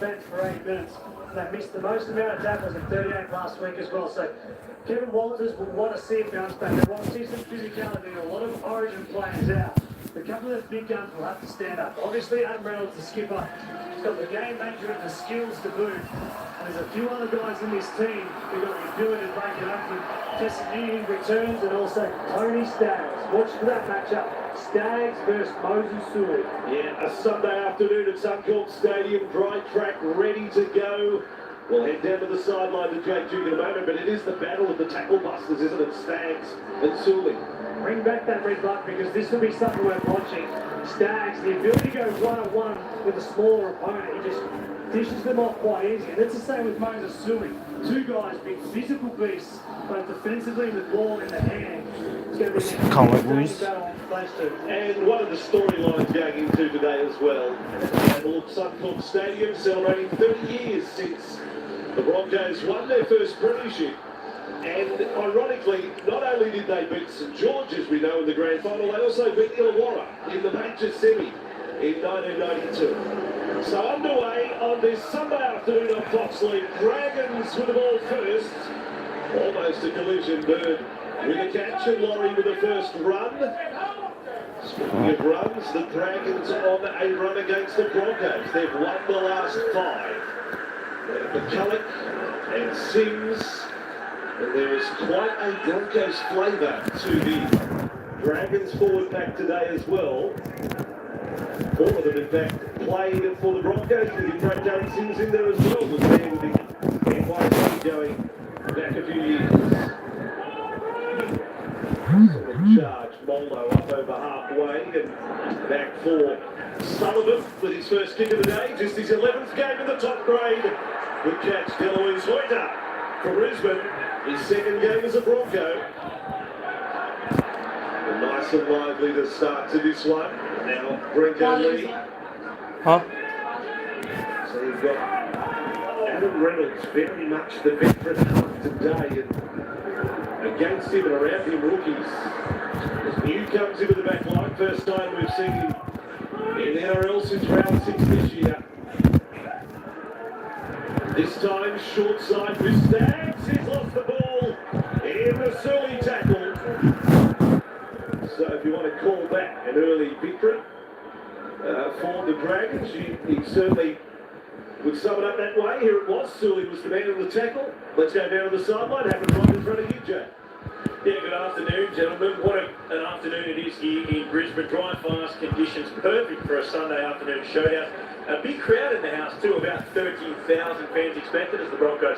bench for 8 minutes. They missed the most amount of tackles in 38 last week as well. So Kevin Walters will want to see a bounce back. They want to see some physicality. A lot of origin players out. A couple of the big guns will have to stand up. Obviously, Adam Reynolds, the skipper, he's got the game manager and the skills to boot. And there's a few other guys in this team who've got the ability to break it up. Tessini returns, and also Tony Staggs. Watch for that matchup. Staggs versus Moses Sully. Yeah, a Sunday afternoon at Suncorp Stadium, dry track, ready to go. We'll head down to the sideline to Jake Duke in a moment, but it is the battle of the tackle busters, isn't it? Staggs and Sully. Bring back that red buck, because this will be something worth watching. Staggs, the ability to go one-on-one with a smaller opponent, he just dishes them off quite easy. And that's the same with Moses Sully. Two guys, big physical beasts, both defensively and with ball in the hand. It's going to be a battle on those two. And one of the storylines going into today as well, Battle of Suncorp Stadium, celebrating 30 years since the Broncos won their first premiership. And ironically, not only did they beat St George, as we know, in the grand final, they also beat Illawarra in the major semi in 1992. So underway on this Sunday afternoon on Fox League, Dragons with the ball first. Almost a collision, Bird with a catch, and Laurie with the first run. Speaking of runs, the Dragons on a run against the Broncos. They've won the last 5. McCulloch and Sims. And there is quite a Broncos flavour to the Dragons forward pack today as well. 4 of them, in fact, played for the Broncos. With great Darren Sims in there as well. Was there with the NYC going back a few years. Sort of charge Moldo up over halfway and back for Sullivan with his first kick of the day. Just his 11th game in the top grade. Good catch, Deloise Hoyter from Brisbane. His second game as a Bronco. And nice and lively to start to this one. Now, Brenko Lee. So you've got Adam Reynolds, very much the veteran half today. And against him and around him, rookies. As New comes into the back line. First time we've seen him in the NRL since round 6 this year. This time, short side with Staggs. He's lost the ball in the Sully tackle. So if you want to call that an early victory for the Dragons, he certainly would sum it up that way. Here it was. Sully was the man on the tackle. Let's go down to the sideline. Happens right in front of you, Jay. Yeah, good afternoon, gentlemen. What an afternoon it is here in Brisbane. Dry, fast conditions, perfect for a Sunday afternoon showdown. A big crowd in the house too, about 13,000 fans expected as the Broncos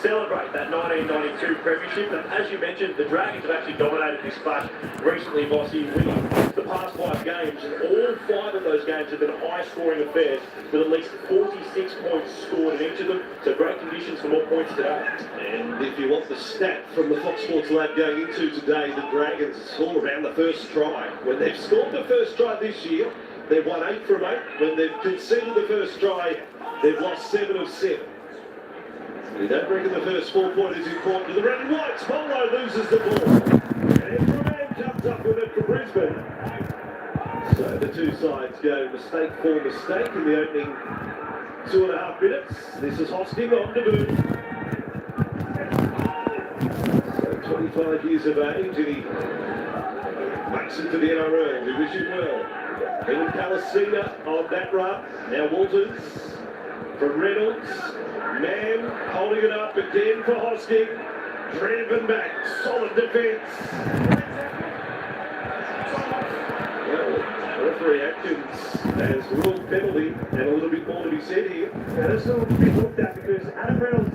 celebrate that 1992 premiership. And as you mentioned, the Dragons have actually dominated this clash recently, Bossy, winning the past 5 games. And all 5 of those games have been high-scoring affairs with at least 46 points scored in each of them. So great conditions for more points today. And if you want the stat from the Fox Sports Lab going into today, the Dragons all around the first try. When they've scored the first try this year, they've won 8 from 8. When they've conceded the first try, they've lost 7 of 7. You don't reckon the first 4-pointer is important to the red and whites. Moldo loses the ball. And Everman comes up with it for Brisbane. So the two sides go mistake for mistake in the opening 2.5 minutes. This is Hosking on to boot. So 25 years of age, and he makes it to the NRL. We wish him well. Kevin Palacina on that run. Now Walters from Reynolds. Mann holding it up again for Hosking. Driven back. Solid defence. Well, referee Atkins has ruled penalty, and a little bit more to be said here. Yeah, that's a little bit looked at, because Adam Reynolds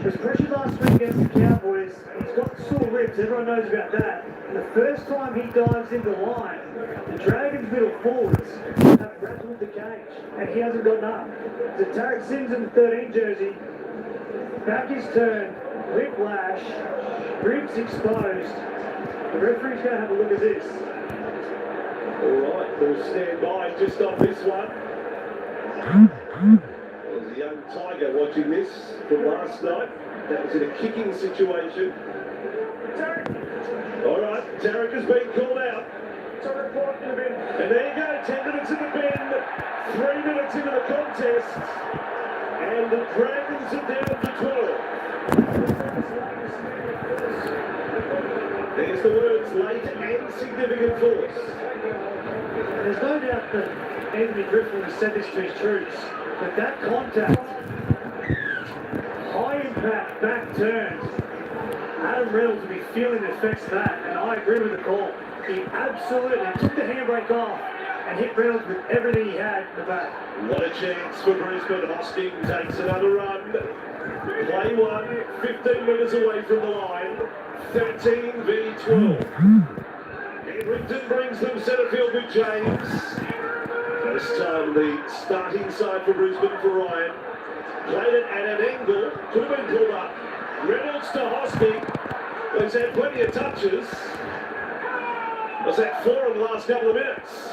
was pressured last week against the Cowboys. He's got sore ribs, everyone knows about that. And the first time he dives into the line, the Dragons' middle forwards have rattled the cage, and he hasn't gotten up. So Tarek Sims in the 13 jersey, back his turn, whiplash, ribs exposed. The referee's going to have a look at this. All right, we'll stand by just on this one. There's a young Tiger watching this from last night. That was in a kicking situation. All right, Tarek has been called out. And there you go, 10 minutes in the bin, 3 minutes into the contest. And the Dragons are down to 12. There's the words late and significant force. There's no doubt that Anthony Griffin has said this to his troops, but that contact, high impact back turns, Adam Reynolds will be feeling the effects of that, and I agree with the call. He absolutely took the handbrake off and hit Reynolds with everything he had in the back. What a chance for Brisbane. Hosking takes another run. Play one, 15 metres away from the line. 13 v 12. Edrington brings them centre field with James. First time the starting side for Brisbane for Ryan. Played it at an angle. Could have been pulled up. Reynolds to Hosking. He's had plenty of touches. Was that 4 in the last couple of minutes?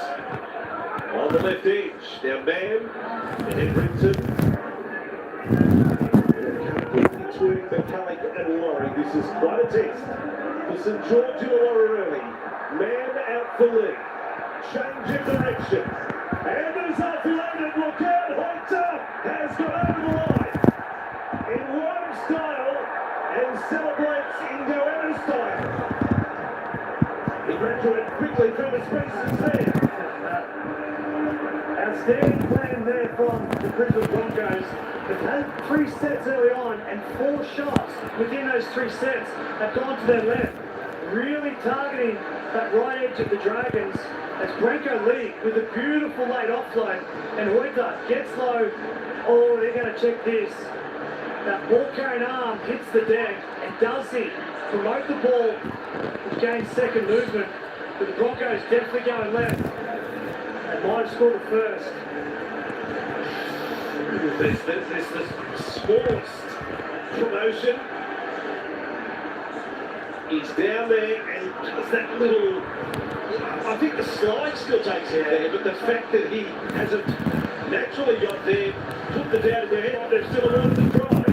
On the left edge. Now Mann and Edrington. Between McCulloch and Laurie. This is quite a test for St George and Laurie early. Mann out for Lee. Change of direction. And there's offloaded. Look out. Hoyter has got over the line. In Rome style and celebrates in Goanna style. He graduated quickly through the spaces there. Outstanding plan there from the Brisbane Broncos. They've had 3 sets early on, and 4 shots within those 3 sets have gone to their left. Really targeting that right edge of the Dragons. That's Branko Lee with a beautiful late offload. And Hoyter gets low. Oh, they're going to check this. That ball carrying arm hits the deck, and does he promote the ball and gain second movement. But the Broncos definitely going left. And might have scored the first. There's the smallest promotion. He's down there and does that little... I think the slide still takes him there, but the fact that he hasn't naturally got there, put the down in the head, they've still allowed to try.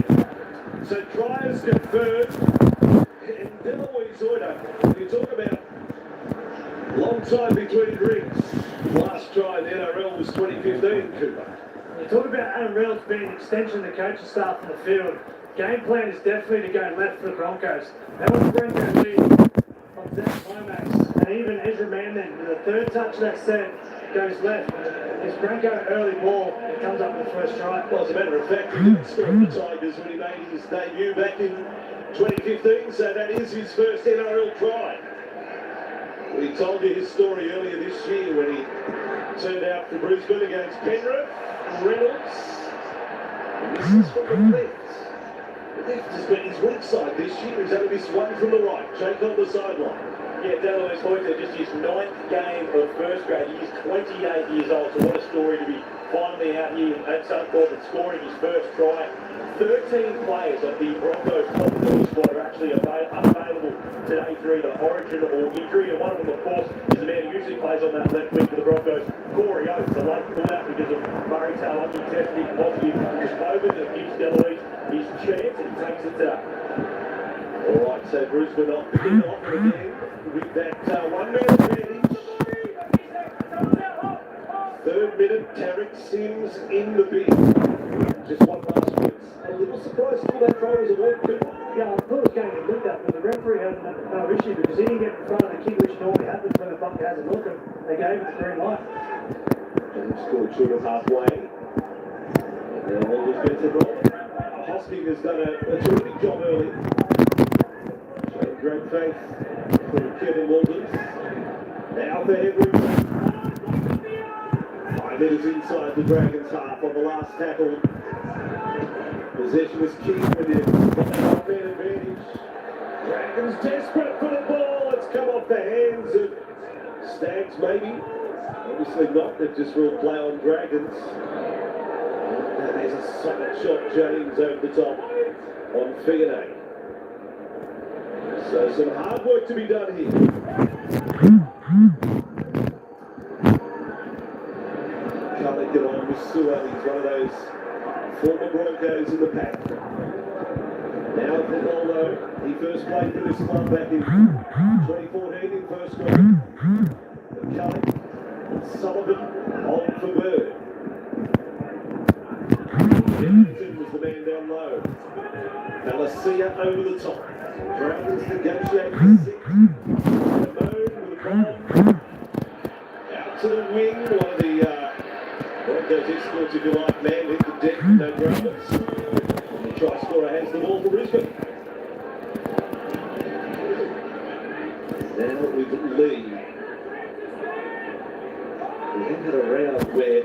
So try is confirmed. And Deloise Hoyter, you talk about long time between drinks. Last try in the NRL was 2015, Cooper. You talk about Adam Reynolds being an extension of the coaching staff in the field. Game plan is definitely to go left for the Broncos. They want to bring their lead on Zach Lomax. And even Ezra Mandan, with the third touch of that set, goes left. It's Branko early ball that comes up with the first try. Well, as a matter of fact, he didn't score the Tigers when he made his debut back in 2015, so that is his first NRL try. We told you his story earlier this year when he turned out for Brisbane against Penrith, Reynolds. And this is from the left. The left has been his weak side this year. He's only missed one from the right. Jake on the sideline. Yeah, Deloise Hoyter, just his 9th game of first grade. He's 28 years old, so what a story to be finally out here at Suncorp and scoring his first try. 13 players of the Broncos top squad are actually unavailable today through either origin or injury, and one of them, of course, is the man who usually plays on that left wing for the Broncos, Corey Oates, a late pull-out because of Murray Taulagi testing positive for COVID, and gives Deloise his chance, and he takes it today. All right, so Brisbane off again with that 1 minute advantage. 3rd minute, Tarek Sims in the bin. Just one last minute. A little surprised all that try was a work too. Yeah, I thought it was going to look that, but the referee had no issue because he didn't get in front of the kick, which normally happens when the bunker has a look, and they gave him the green light. And scored short of halfway. And Walters gets it wrong. Hosking has done a terrific job early. Showing great faith from Kevin Walters. Now for Edrington. 5 minutes inside the Dragons half on the last tackle. Possession was key with him. Got that advantage. Dragons desperate for the ball. It's come off the hands of Stags, maybe. Obviously not. They've just ruled play on Dragons. There's a solid shot, James, over the top on Fionney. So some hard work to be done here. Can't get on with Sua. He's one of those former Broncos in the pack. Now for Waldo. He first played for this club back in 2014 in first grade. McCulloch, Sullivan on for Bird. Henderson was the man down low. Malacia over the top. Dragons negotiating 6. Ramon with a bomb. Out to the wing. One of the Broncos exports, if you like, man hit the deck, no dramas. The try scorer has the ball for Brisbane. Now with Lee. We have had a round where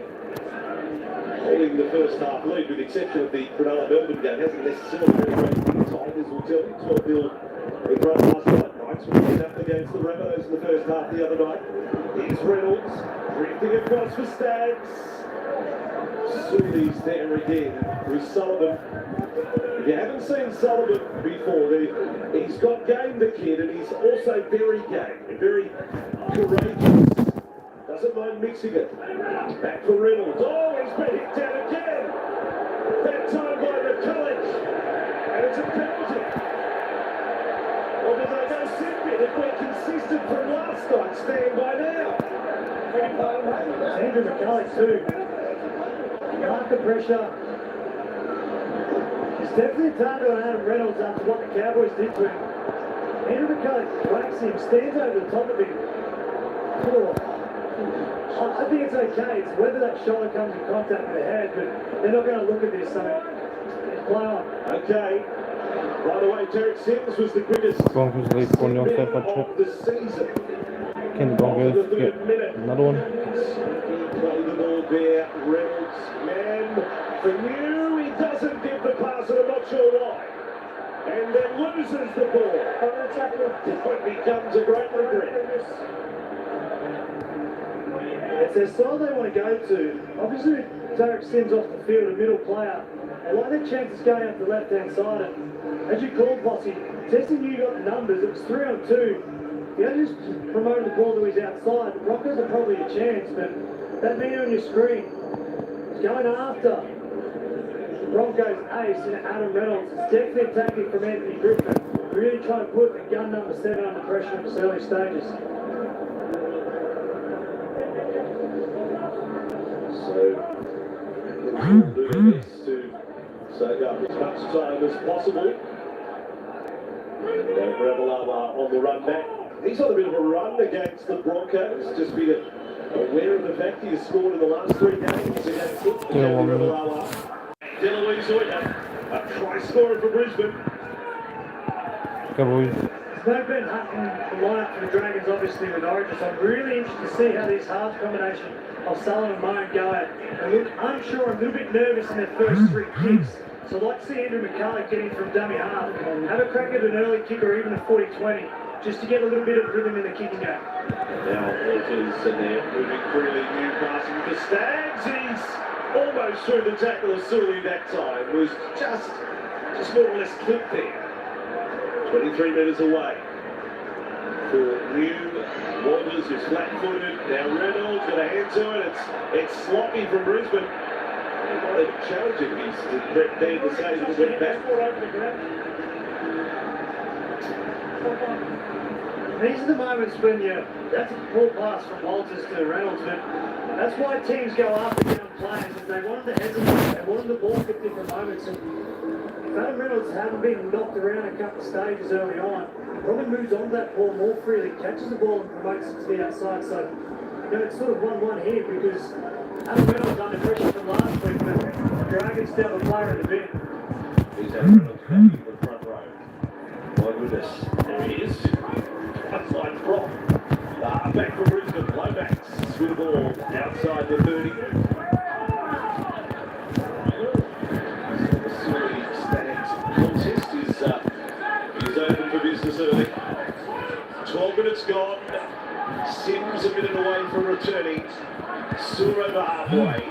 holding the first half lead, with the exception of the Cronulla-Melbourne game, hasn't necessarily been a great thing. Tigers will tell you 12-0 with run last night. Knights were picking up against the Rabbitohs in the first half the other night. Here's Reynolds, drifting across for Stags. Suli's there again with Sullivan. If you haven't seen Sullivan before, he's got game, the kid, and he's also very game, very courageous. Doesn't mind mixing it. Back for Reynolds. Oh, he's been hit down again. That time by McCulloch. And it's a penalty. Or did they go simply? If we're consistent from last night, stand by now. Andrew McCulloch too. After pressure. It's definitely a target on Adam Reynolds after what the Cowboys did to him. Andrew McCulloch breaks him, stands over the top of him. Oh. I think it's okay. It's whether that shoulder comes in contact with the head, but they're not going to look at this. So play on. Okay. By the way, Derek Sims was the quickest Broncos lead 1-0 of for the season. Can the Broncos get another one? Play the ball there. Reynolds, man, for you, he doesn't give the pass, and I'm not sure why. And then loses the ball. It becomes a great regret. It's their style they want to go to. Obviously, with Derek Sims off the field, a middle player, they like their chances going up the left-hand side. And as you called, Bossy, testing you got the numbers. It was 3-on-2. If you had just promoted the ball to his outside, the Broncos are probably a chance, but that man on your screen is going after the Broncos ace in Adam Reynolds. It's definitely a tactic from Anthony Griffin. Really trying to put the gun number 7 under pressure in the early stages. So, they'll do their best to save up as much time as possible. Rabalama on the run back. He's on a bit of a run against the Broncos. Just be aware of the fact he has scored in the last 3 games against them. Rabalama. Deloise Oya, a try scorer for Brisbane. Cowboys. There's no Ben Hutton the lineup for the Dragons, obviously, with Origin. So I'm really interested to see how this half combination of Sullivan and Moan go at. They look unsure, a little bit nervous in their first 3 kicks. So I'd like to see Andrew McCulloch get in from dummy half. Have a crack at an early kick or even a 40-20, just to get a little bit of rhythm in the kicking game. Now Walters and they're moving freely. New passing for Stags. He's almost through the tackle of Sully that time. Was just more or less clipped there. 23 metres away. For New, Walters is flat-footed. Now Reynolds got a hand to it. It's sloppy from Brisbane. They're challenging these to Brett there to say that went back. These are the moments when that's a poor pass from Walters to Reynolds, but that's why teams go after young players, is they want them to hesitate, they want them to ball at different moments. And if Adam Reynolds hadn't been knocked around a couple of stages early on, he probably moves on to that ball more freely, catches the ball and promotes it to the outside. So, it's sort of 1-1 here because Adam Reynolds under pressure from last week, but the Dragons still have a player in the bin. Here's Adam Reynolds back in the front row. My goodness, there he is. Outside prop. Back from Brisbane, Lomax with the ball outside the 30. The Sully Stags contest is open for business early. 12 minutes gone. Sims a minute away from returning. Sur over halfway.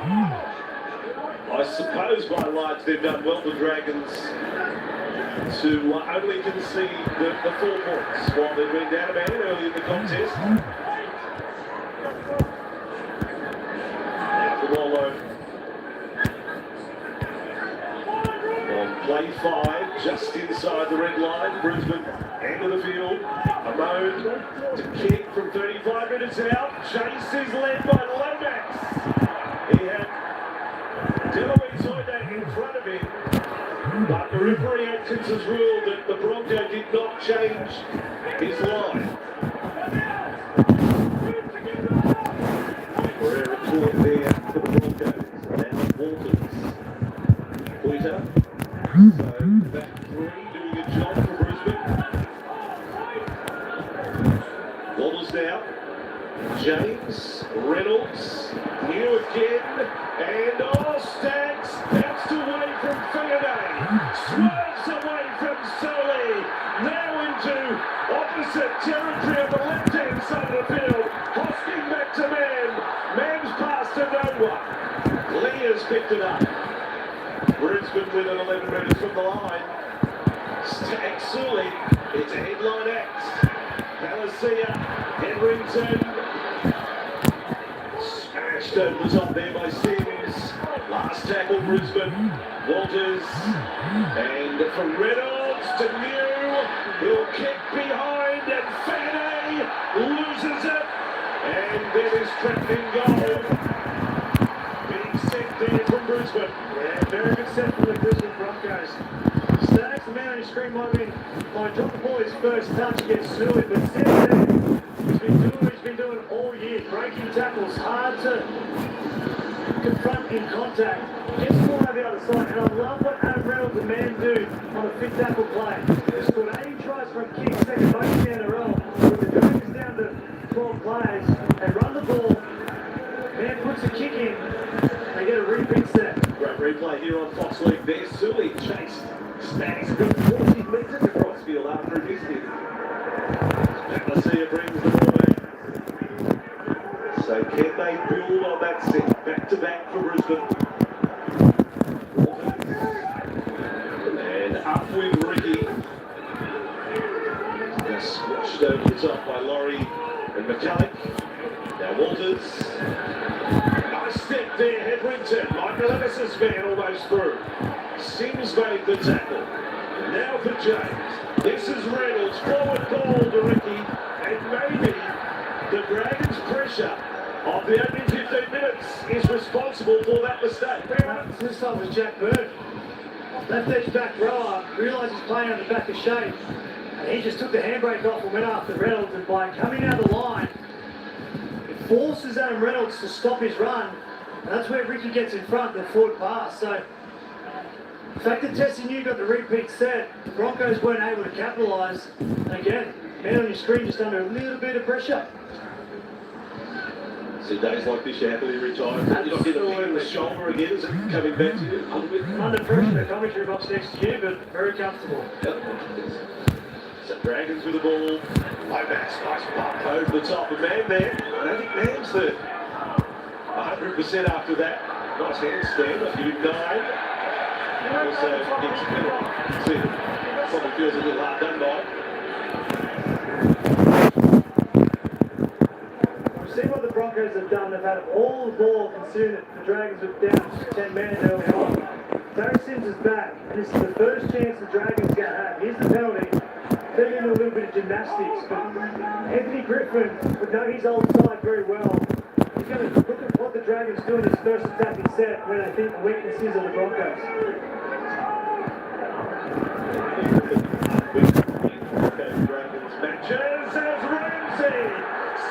I suppose by and large they've done well, the Dragons, to only concede the 4 points while they've been down a man early in the contest. Now for Wallow. On play 5, just inside the red line, Brisbane, end of the field. Amon to kick from 35 minutes out. Chase is led by Lomax. He had Deloise in front of step in. But the referee Atkins has ruled that the Bronco did not change his line. Pereira caught there for the Broncos. Now Walters. Pointer. So back three doing a job for Brisbane. Walters now. James, Reynolds, new again, and Staggs bounced away from Fiaday, swerves away from Solly, now into opposite territory on the left-hand side of the field, Hosking back to Man's pass to no one. Lee has picked it up. Brisbane with an 11 metres from the line. Staggs, Solly, it's a headline act. Palacia, Henrington, smashed over the top there by Sims. Last tackle Brisbane, Walters, and for Reynolds to New, he'll kick behind and Fanny loses it, and then is trapped in goal. Being set there from Brisbane. Yeah, very good set from the Brisbane Broncos. Staggs, the man on his screen, might drop the ball his first touch against Sully, but since then, he's been doing all year. Breaking tackles, hard to confront in contact. Gets the ball over the other side, and I love what Adam Reynolds and Man do on a fit tackle play. They scored 80 tries from kick, second most down the row. With the Dragons down to 12 players, they run the ball. Man puts a kick in, they get a repeat set. Great replay here on Fox League there. Sully chased Staggs a good 40 metres across field after a missed it. Palacia brings the ball back. So can they build on that set? Back to back for Brisbane. And up with Ricky. Just squashed over the top by Laurie and McCulloch. Now Walters. Nice step there, Hedrington. Michael Ellis's man almost through. Sims made the tackle. Now for James. This is Reynolds. Forward ball to Ricky. And maybe the Dragons' pressure of the opening 15 minutes is responsible for that mistake. This time was Jack Bird. Left edge back rower, realised he's playing on the back of shape, and he just took the handbrake off and went after Reynolds, and by coming out of the line, it forces Adam Reynolds to stop his run, and that's where Ricky gets in front, the forward pass. So, the fact that Tessie New got the repeat set, the Broncos weren't able to capitalise, and again, man on your screen just under a little bit of pressure. So days like this, you happily retire. You're not getting a ping in the shoulder again, is it coming back to you? Under pressure, the commentary box next to you, but very comfortable. Yep. So Dragons with the ball. Lomax, nice bump over the top of Man there. I don't think Man's there. 100% after that. Nice handstand, I give him 9. Also gets a penalty. See, probably feels a little hard done by. See what the Broncos have done. They've had all the ball consumed. The Dragons were down 10 men early on. Barry Sims is back, and this is the first chance the Dragons are going to have. Here's the penalty. They're into a little bit of gymnastics, but Anthony Griffin would know his old side very well. He's going to look at what the Dragons do in this first attacking set, where they think the weakness is of the Broncos. Dragons matches as Ramsey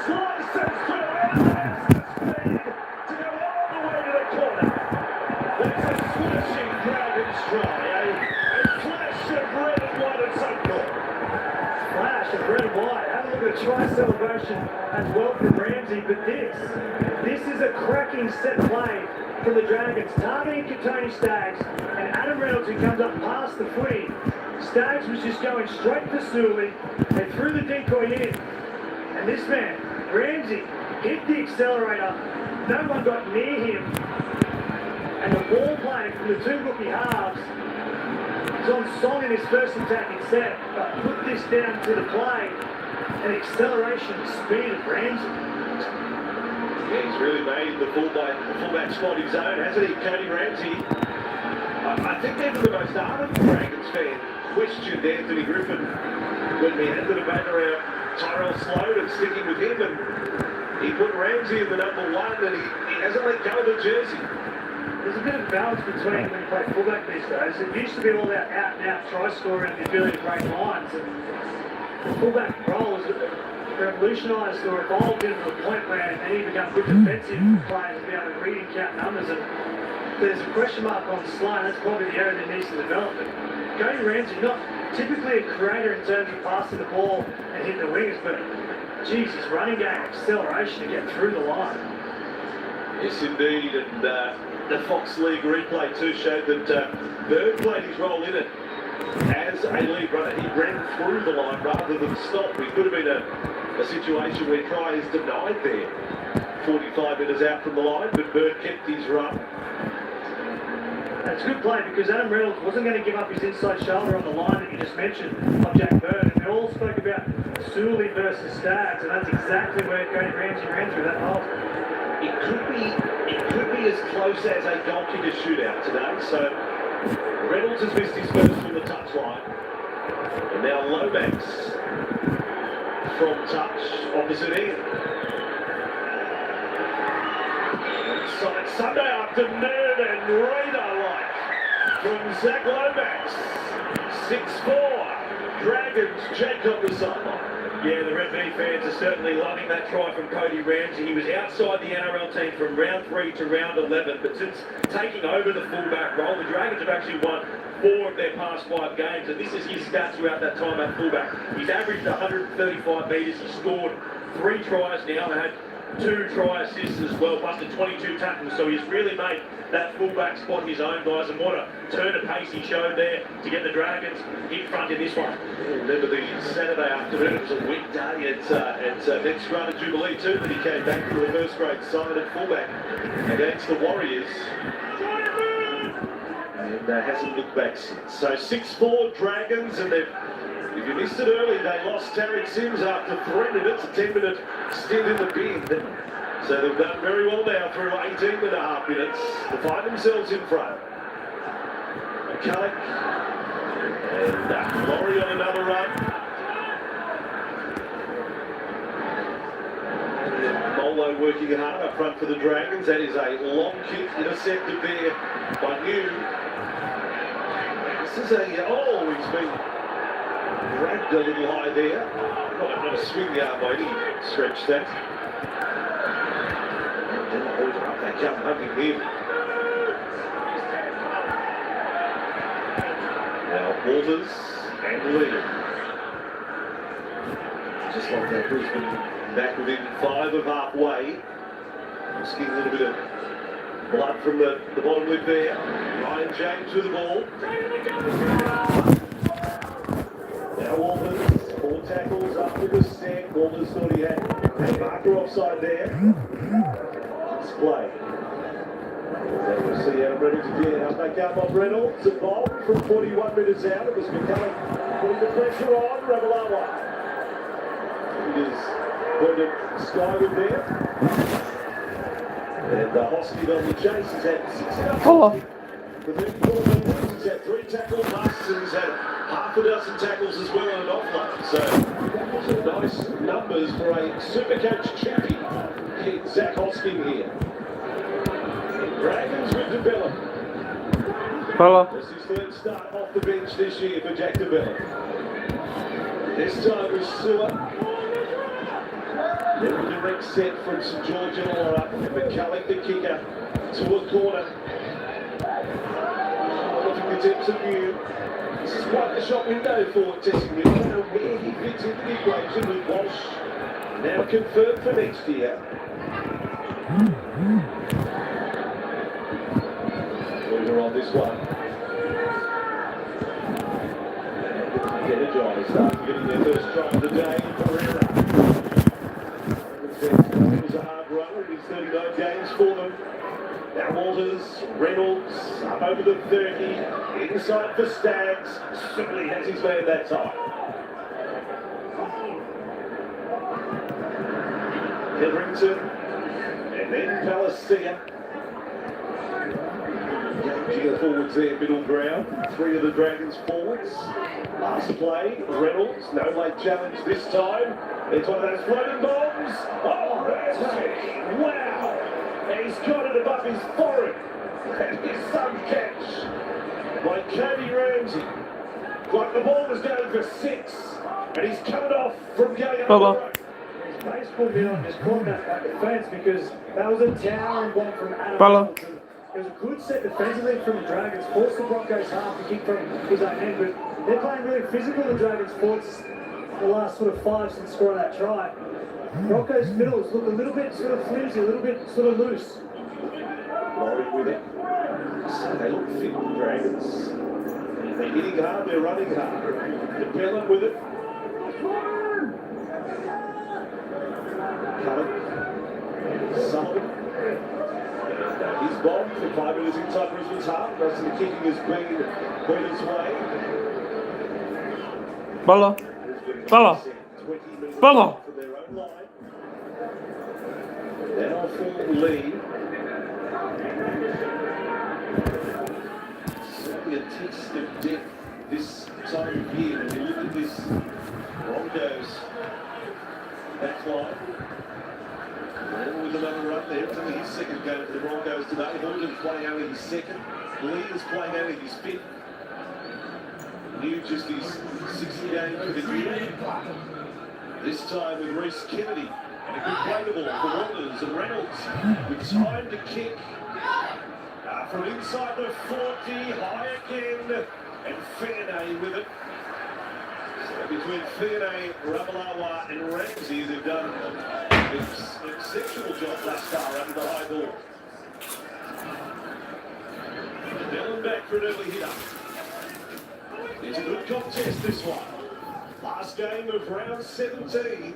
slices through and has the speed to go all the way to the corner. That's a smashing Dragons try, a flash of red and white at some point. Flash of red and white. Have a look at the try celebration as well from Ramsey, but this is a cracking set play from the Dragons, targeting Tony Staggs, and Adam Reynolds, who comes up past the footy. Staggs was just going straight for Sully. They threw the decoy in, and this man, Ramsey, hit the accelerator. No one got near him, and the ball play from the two rookie halves is on song in his first attacking set, but put this down to the play and acceleration and speed of Ramsey. Yeah, he's really made the fullback spot his own, hasn't he, Cody Ramsey? I think even the most ardent Dragons fan questioned Anthony Griffin when we had the debate around Tyrell Sloan and sticking with him, and he put Ramsey in the number 1, and he hasn't let go of the jersey. there's a bit of balance between when you play fullback these days. It used to be all about out-and-out try scoring and the ability to break lines. And the fullback role has revolutionised or evolved into the point where they need to become good defensive players to be able to read and count numbers. And there's a question mark on Sloan. That's probably the area that needs to develop. But Cody Ramsey, not typically a creator in terms of passing the ball and hitting the wingers, but geez, his running game, acceleration to get through the line. Yes, indeed, and the Fox League replay too showed that Bird played his role in it as a lead runner. He ran through the line rather than stop. It could have been a situation where try is denied there. 45 metres out from the line, but Bird kept his run. That's a good play because Adam Reynolds wasn't going to give up his inside shoulder on the line that you just mentioned of Jack Bird. And we all spoke about Sully versus Staggs, and that's exactly where Cody Ramsey ran through that hole. It could be as close as a goal kicker shootout today. So Reynolds has missed his first from the touchline. And now Lomax from touch, opposite end. Inside Sunday afternoon and radar light from Zach Lomax. 6-4. Dragons, Jake on the sideline. Yeah, the Red Bee fans are certainly loving that try from Cody Ramsey. He was outside the NRL team from round 3 to round 11, but since taking over the fullback role, the Dragons have actually won 4 of their past 5 games, and this is his stats throughout that time at fullback. He's averaged 135 metres. He scored 3 tries now and had 2 try assists as well, plus the 22 tackles. So he's really made that fullback spot his own, guys, and what a turn of pace he showed there to get the Dragons in front in this one. Remember the Saturday afternoon, it was a weekday at next round of Jubilee too, that he came back to the first grade side at fullback against the Warriors. And hasn't looked back since. So 6-4 Dragons, and they've, if you missed it early, they lost Tarek Sims after 3 minutes, a 10-minute stint in the bin. So they've done very well now through 18.5 minutes to find themselves in front. McCulloch and Laurie on another run. And Molo working hard up front for the Dragons. That is a long kick intercepted there by New. This is he's been dragged a little high there. Not a swing the arm by any stretch that. They come hunting him. Now Walters and Lee. Just like that, Brisbane back within 5 of halfway. Risking a little bit of blood from the bottom lip there. Ryan James with the ball. Now Walters, 4 tackles after the step. Walters thought he had a marker offside there. Play. There we see Adam Reynolds again. Up back up on Reynolds. A bomb from 41 metres out. It was McCulloch putting the pressure on Ravalawa. He is pointed skyward there. And Hoskin on the chase. He's had 6 outs. For 34 minutes. He's had 3 tackle busts and he's had half a dozen tackles as well on an offload. So some nice numbers for a Supercoach champion. Zach Hoskin here. Dragons with DeBellum. This is his 3rd start off the bench this year for Jack DeBellum. This time with Sewer. Then a direct set from St George and Laura. And McCulloch the kicker to a corner. Looking the tips of view. This is quite the shot window for Tessie. We don't know where he fits into the equation with Walsh. Now confirmed for next year. We're on this one. Energized after getting their first try of the day. Pereira. It was a hard run. It is 39 games for them. Now Walters, Reynolds, up over the 30. Inside for Staggs. Simply has his man that time. Hetherington. And then Palestina. Engaging the forwards there, middle ground. 3 of the Dragons forwards. Last play, Reynolds. No late challenge this time. It's one of those floating bombs. Oh, that's it. Wow. And he's got it above his forehead. And his son catch by Cody Ramsey. Like the ball was going for 6, and he's cut it off from going up the road. His baseball hit on his cornerback at the fence because that was a towering block from Adam Follow. Reynolds. It was a good set defensively from the Dragons. Forced the Broncos half to kick from his own end, but they're playing really physical, the Dragons forwards, the last sort of 5 since scoring that try. Broncos middles look a little bit sort of flimsy, a little bit sort of loose. Laurie with it. So they look fit, the Dragons. They're hitting hard, they're running hard. DeBellin with it. Cullen. Sullivan. He's bombed for 5 minutes inside Brisbane's half. Most of the kicking has been his way. Bola. Bola. 20 minutes Bola. from their own line. Now full lead. Certainly a test of depth this time of year. When you look at this Broncos back line. And with another run there, it's only his second game for the Broncos today. Horton's playing only his second. Lee is playing only his 5th. New just his 6th game for the year. This time with Reece Kennedy. And a good play the ball for Walters and Reynolds. With time to kick. From inside the 40, high again. And Fionney with it. So between Fionney, Ravalawa and Ramsey, they've done an exceptional job thus far under the high ball. Dylan back for an early hitter. It's a good contest, this one. Last game of round 17.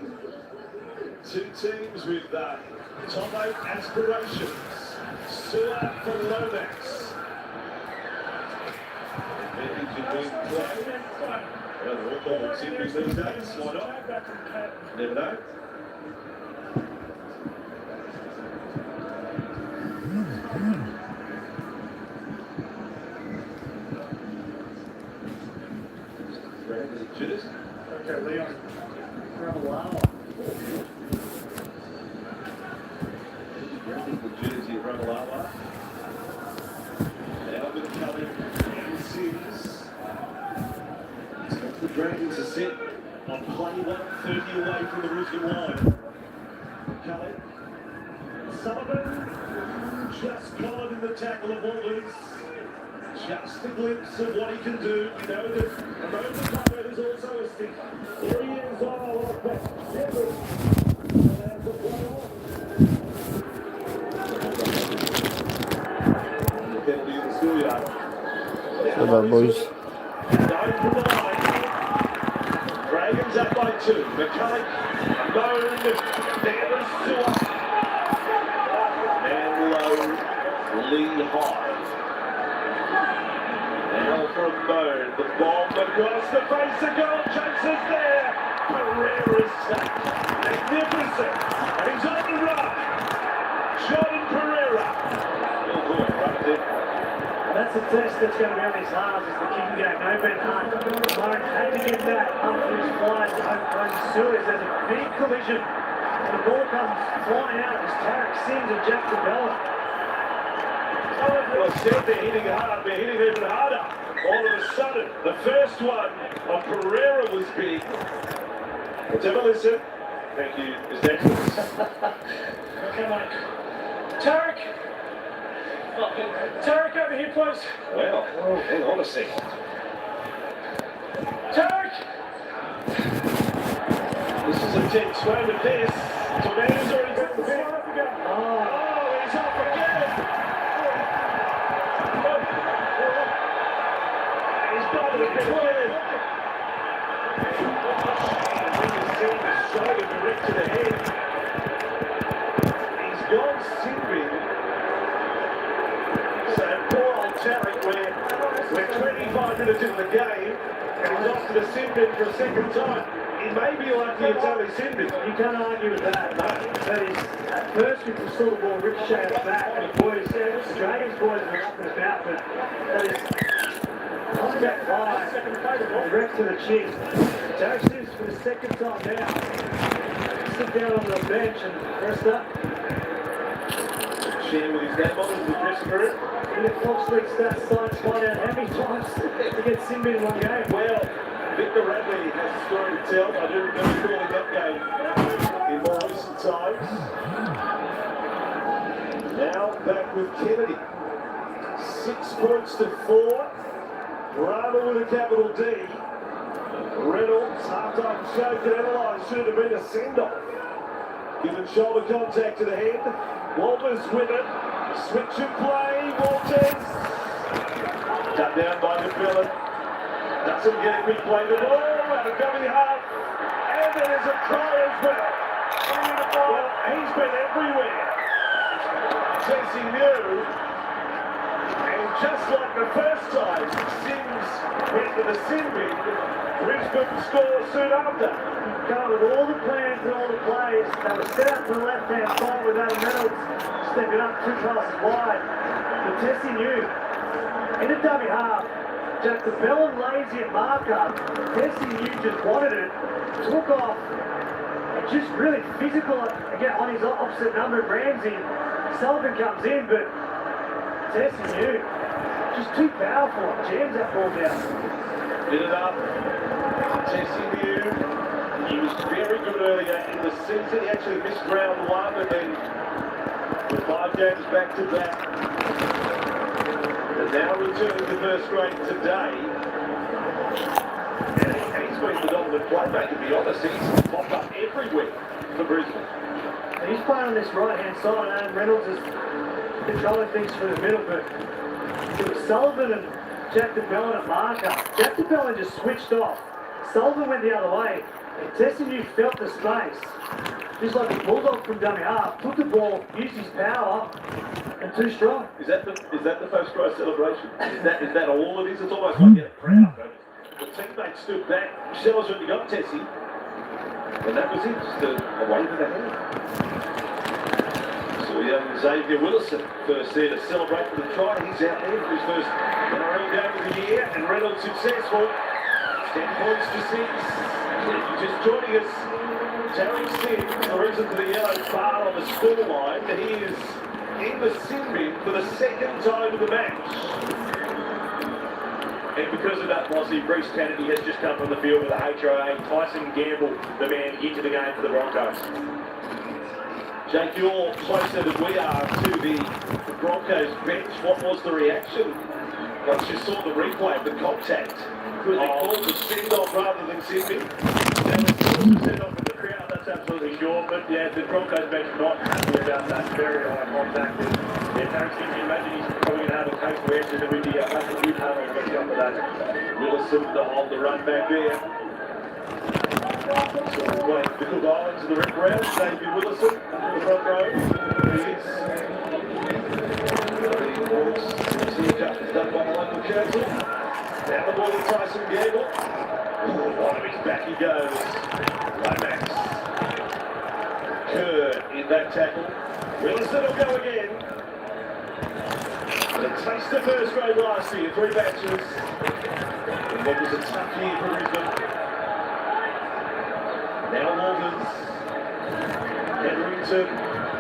2 teams with top 8 aspirations. Sua for Lomax. Advantage of being played. Well, they're all called Sydney these days. Why not? Never know. Okay, Leon. Ravalawa. The jersey of Ravalawa. Alvin Cullen and Sims. The Dragons are set on play 130 away from the Brisbane line. Cullen. Sullivan. Just caught in the tackle of Walters. Just a glimpse of what he can do. You know that a moment cover is also a stick. Here he is on a lot of back. There's a playoff. The penalty in the schoolyard. So bad, boys. Down from the line. Dragons up by 2. McCulloch, Bone, there is Stewart. And low, Lee high. Now from Bone, the bomb across the face of goal, chases there. Pereira's sacked. Magnificent. And he's on the run. Jordan Pereira. Oh boy, right there. That's a test that's going to be on his halves is the kicking game. No Ben Hunt. Martin had to get that up to his flies over Suez. There's a big collision. And the ball comes flying out. It's Tarek Sims and Jack DeBella. Well, said they're hitting hard, they're hitting even harder. All of a sudden, the first one on Pereira was big. Let's have a listen. Thank you, His Excellency. Okay, mate. Tarek! Tarek, over here, please. Well, hang on a second. Tarek! This is a tense moment, this. Tornado's already got the bit. Oh, he's off again. He's got it again. His shoulder direct to the head. He's gone sinking. So poor old Tarek, we're 25 minutes into the game, and he's off to the sin bin for a second time. He may be lucky it's only sin bin. You can't argue with that. That is, at first we saw the ball ricochet at the back, and the boys, the Dragons boys were up and about, but that is contact high, direct to the chin. Tarek Sims for the second time now. Sit down on the bench and rest up. share with his dad model in the dressing room. In the Fox League stats science find out how many times he gets sin bin in one game. Well, Victor Radley has a story to tell. I do remember calling that game in more recent times. Now back with Kennedy. 6 points to 4. Rama with a capital D. Reynolds, half-time show can analyse. Should have been a send-off. Given shoulder contact to the head. Walters with it. Switch and play. Walters. Cut down by McMillan. Doesn't get it. Replay the ball. Out of dummy half. And there's a try as well. Well, he's been everywhere. Chasing new. And just like the first time, Sims went to the sin bin. Brisbane scores soon after. Covered all the plans and all the plays. They were set up to the left-hand side with Adam Reynolds stepping up 2 passes wide. But Tessie knew. In a dummy half, Jack the Bellin lazy at marker. Tessie knew just wanted it. Took off. And just really physical again on his opposite number, Ramsey. Sullivan comes in, but Tessie knew. Just too powerful. Jams that ball down. Did it up. Tessie knew. He was very good earlier in the season. He actually missed round 1 and then with 5 games back to back. And now returning to first grade today. And he's been the dominant playmaker, to be honest. He's popped up everywhere for Brisbane. And he's playing on this right-hand side, and Adam Reynolds is controlling things through the middle, but it was Sullivan and Jack de Bellin at marker. Jack de Bellin just switched off. Sullivan went the other way, and Tessineau felt the space. Just like a bulldog from dummy half, took the ball, used his power, and 2 strong. Is that the post try celebration? Is that all it is? It's almost like getting proud. The teammates stood back. Sellers only got Tessie, and that was it. Just a wave of the hand. So young Xavier Willison first there to celebrate for the try. He's out there for his first NRL game of the year, and Reynolds successful. 10 points to 6. If you're just joining us, Tarek Sims, the reason for the yellow card on the scoreline, that he is in the sin bin for the 2nd time of the match. And because of that, Mossy, Bruce Kennedy has just come from the field with the HRA. Tyson Gamble, the man into the game for the Broncos. Jake, you're closer than we are to the Broncos bench. What was the reaction once you saw the replay of the contact? Could they call the send-off rather than send-in? There was a send-off from the crowd, that's absolutely sure. But yeah, the Broncos bench not happy about that very high contact. Yeah, Tarek Sims, you imagine he's probably going to have a case for answers with the new panel and get up with that. Willison to hold the run back there. So we're playing the Cook Islands in the rep round. Xavier Willison in the front row. He is the Hawks. Is done by the local council. Now the ball to Tyson Gamble. On his back he goes. Lomax. Kerr in that tackle. Willison will go again. A taste of first grade last year, 3 matches. And what was a tough year for Brisbane. Now Walters. Henrington.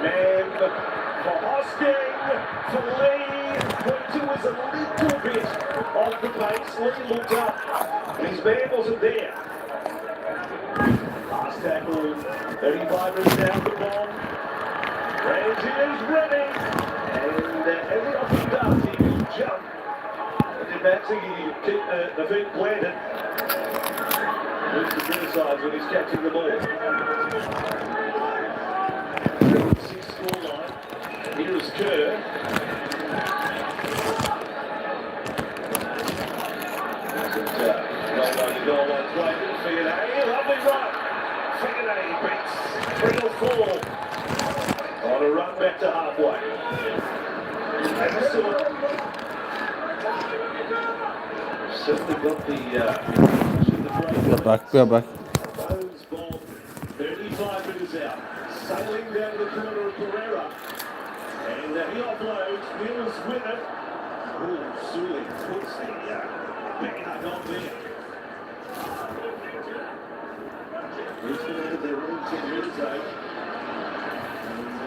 Man for Hosking. For Lee. Pointer was a little bit off the pace. Lee looked up. And his man wasn't there. Last tackle. 35 minutes down the ball. Ramsey is running. And as he often does, he will jump. And then Maxey, he can keep the feet planted. Looks to criticise when he's catching the ball. 6 scoreline. Here is Kerr. Goal line play. Fionney, lovely run. Fionney beats 3 or 4 on a run back to halfway. And certainly got the We are back. Bones ball, 35 minutes out, sailing down the corner of Pereira, and he offloads, Mills with it. Oh, Sully puts the bang on there. Brisbane into their own 10 minutes out.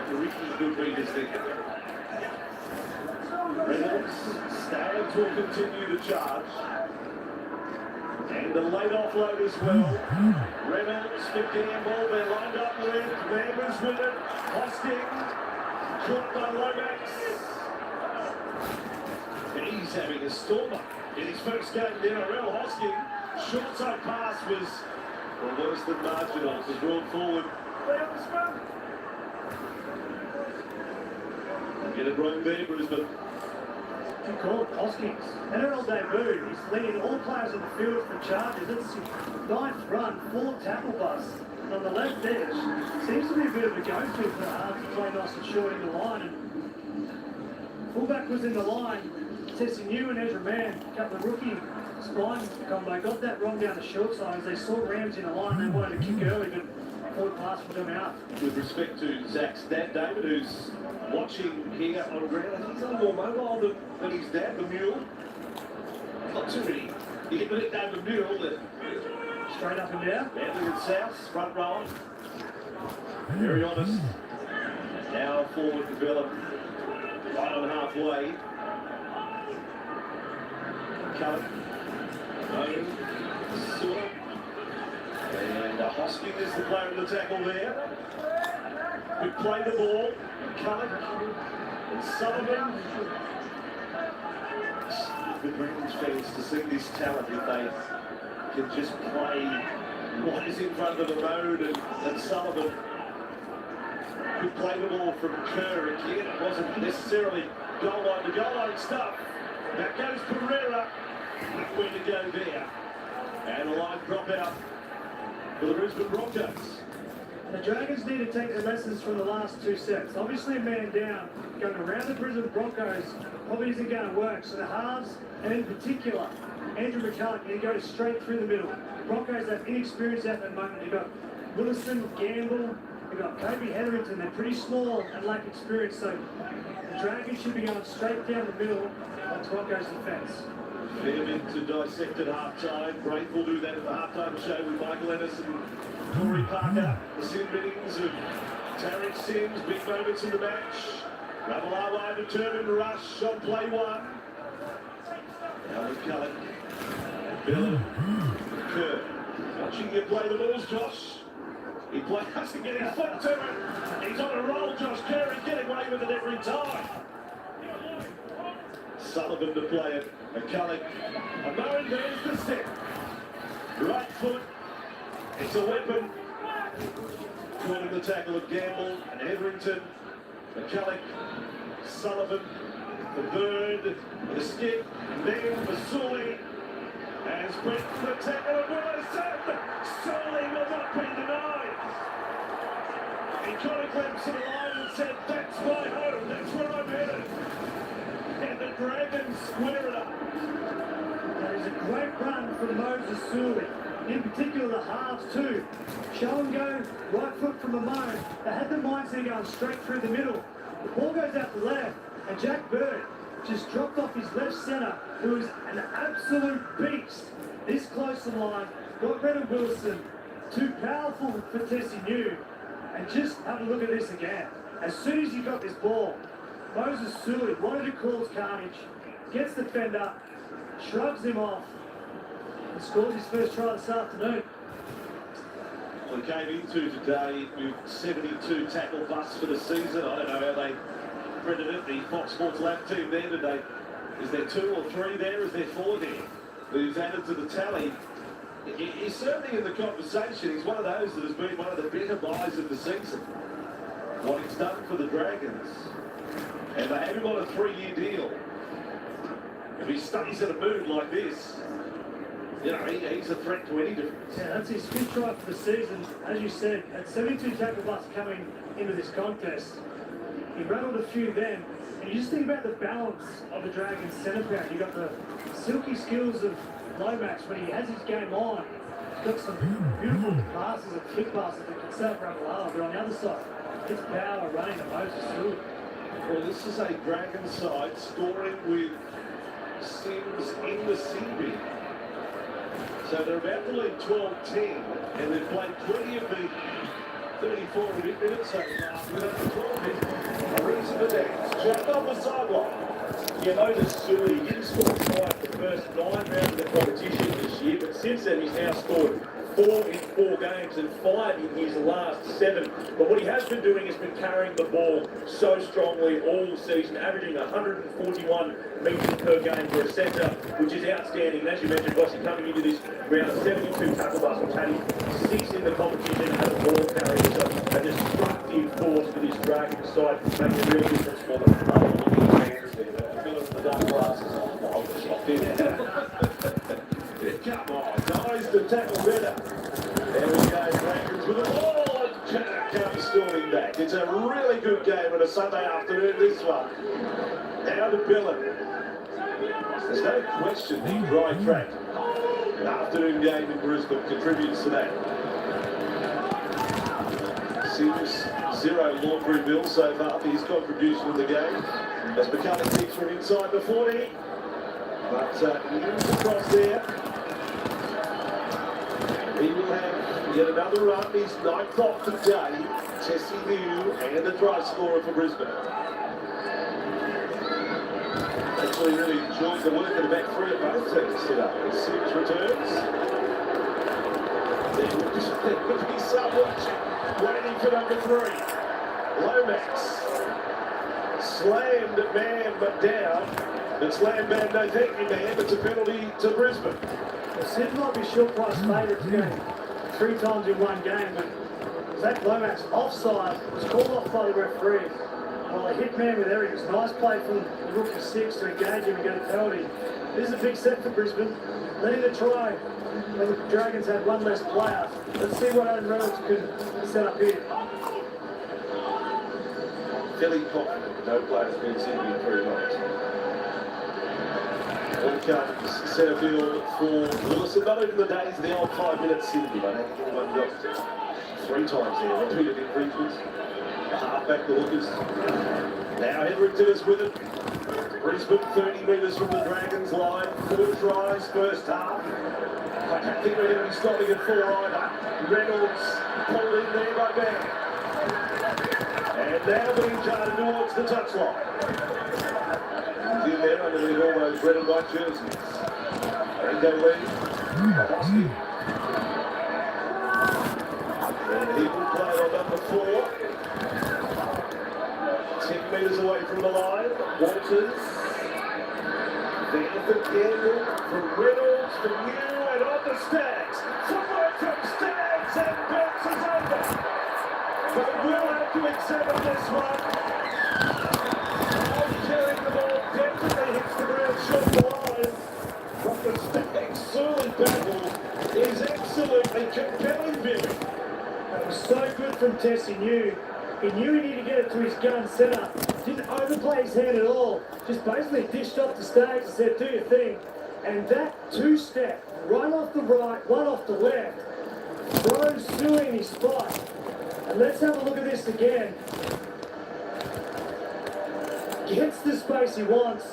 And Ricky's good beat is there. Reynolds, Staggs will continue to charge. And a late offload as well. Reynolds for Gamble, they're lined up left. Bambers with it. Hosking, caught by Lomax. And he's having a stormer in his first game in the NRL. Hosking, short side pass was worse than marginal. It was brought forward. Get it wrong there, Brisbane. Good call, Hoskins. NRL debut. He's leading all players on the field for charges. It's his ninth run, 4 tackle busts. And on the left edge, seems to be a bit of a go-to for the half to play nice and short in the line. And fullback was in the line. Tessie New and Ezra Mann, a couple of rookie spine combo, got that wrong down the short side. As they saw Rams in the line, they wanted to kick early, but forward pass would come out. With respect to Zach's dad, David, who's watching here on ground, I think he's a little more mobile than his dad, the mule. Not too many. You get let down the mule, but Straight up and down. Manly and South, front row. Very honest. Now forward developed. Right on halfway. Cullen. Owen. Sula. And Hosking is the player in the tackle there. We play the ball. Cullen and Sullivan. The Dragons fans to see this talent if they can just play what is in front of the road, and Sullivan could play the ball from Kerr again. It wasn't necessarily goal line to goal line stuff. That goes Pereira. Where to go there? And a line drop out for the Brisbane Broncos. The Dragons need to take the lessons from the last 2 sets. Obviously a man down, going around the Brisbane Broncos probably isn't going to work. So the halves, and in particular, Andrew McCulloch, you go straight through the middle. Broncos have inexperience at the moment. You've got Willison, Gamble, you've got Kobe Hetherington. They're pretty small and lack experience. So the Dragons should be going straight down the middle of Broncos defence. Fair bit to dissect at half-time. Great will do that at the half-time show with Michael Ennis and Corey Parker. The Sim biddings of Tarek Sims, big moments in the match. Ravalawa determined rush on play 1. Now McCulloch. Bill. Kerr. Watching you play the balls, Josh. He has to get his foot to it. He's on a roll, Josh Kerr. He's getting away with it every time. Sullivan to play it. McCulloch. And Murray, there's the step. Right foot. It's a weapon. Caught in the tackle of Gamble and Hetherington. McCulloch. Sullivan. The Bird. The skip. Then the Sully. As Brent the tackle of Willison. Sully will not be denied. He got a glimpse of the line and said, that's my home. That's where I'm headed. And the Dragons square it up. That is a great run from Moses Suli. In particular, the halves too. Show and go, right foot from Amon. They had the mindset going straight through the middle. The ball goes out the left, and Jack Bird just dropped off his left centre, who is an absolute beast. This close to line, got rid of Wilson. Too powerful for Tessie New. And just have a look at this again. As soon as he got this ball, Moses Suli wanted to cause carnage, gets the fender, shrugs him off, and scores his first try this afternoon. Well, he came into today with 72 tackle busts for the season. I don't know how they printed it, the Fox Sports Lab team there today. Is there 2 or 3 there? Is there 4 there? Who's added to the tally? He's certainly in the conversation. He's one of those that has been one of the better buys of the season. What he's done for the Dragons. And they have him on a 3-year deal. If he stays in a mood like this, you know, he's a threat to any difference. Yeah, that's his 5th try for the season. As you said, at 72 tackle busts coming into this contest. He rattled a few then. And you just think about the balance of the Dragons centre pair. You've got the silky skills of Lomax when he has his game on. He's got some beautiful passes and flick passes that can set up Ravalawa. But on the other side, it's power running to Moses Suli. Well, this is a Dragon side scoring with Sims in the sin bin. So they're about to lead 12-10, and they've played 20 of the 34 minutes so far. With 12 minutes, a reason to dance. Jack on the sideline. Yeah, Moses Suli didn't score a try for the first 9 rounds of the competition this year, but since then he's now scored 4 in 4 games and 5 in his last 7. But what he has been doing has been carrying the ball so strongly all season, averaging 141 metres per game for a centre, which is outstanding. And as you mentioned, Bossy, coming into this round, 72 tackle busts, which had him 6 in the competition as a ball carrier. So a destructive force for this Dragons side, making a real difference for them. The dark glasses on. Oh, the shot in. Come on, guys, the tackle better. There we go, Dragons with the ball, and Canada comes storming back. It's a really good game on a Sunday afternoon, this one. Now to Billen. There's no question the dry track afternoon game in Brisbane contributes to that. Sims, 0 laundry bill so far for his contribution to the game. Has become a kick from inside the 40. But moves across there. He will have yet another run. He's 9th off today. Tessie New and a try scorer for Brisbane. Actually really enjoyed the work of the back 3 of both teams today. Sims returns. There would be someone waiting for number 3. Lomax. Slammed man but down. And slammed man, no thank you man. It's a penalty to Brisbane. Well, Sid might be short price favourite today. 3 times in one game, but Zach Lomax offside was called off by the referee. Well, a hit man with Eric. It's nice play from the rookie 6 to engage him and get a penalty. This is a big set for Brisbane. Letting it try. When the Dragons had one less player. Let's see what Adam Reynolds can set up here. Fairly confident. No players been seen in 3 months. All comes centre field for Lewison. Not even the days of the old 5 minutes Cindy, but everyone got 3 times there. Repeated infringements. The half-back, the hookers. Now Hedrington is with it. Brisbane 30 metres from the Dragons line. 4 tries, first half. I don't think we're going to be stopping at 4 either. Reynolds pulled in there by Bank. And now being charted towards the touchline. He's in there underneath all those red and white jerseys. Ringo Lee. Hosky. And he will play on number 4. 10 metres away from the line. Walters. There for Campbell. From Reynolds. From New. And on the Stags. Somewhere from Stags. And bounces over. But we'll have to examine this one. Carrying the ball definitely hits the ground short line. But the Stags Surly battle is absolutely compelling viewing. That was so good from Tessie New. He knew he needed to get it to his gun center. Didn't overplay his hand at all. Just basically dished off the Stags and said, do your thing. And that 2-step, one off the right, one off the left, throws Suey in his spot. And let's have a look at this again. Gets the space he wants.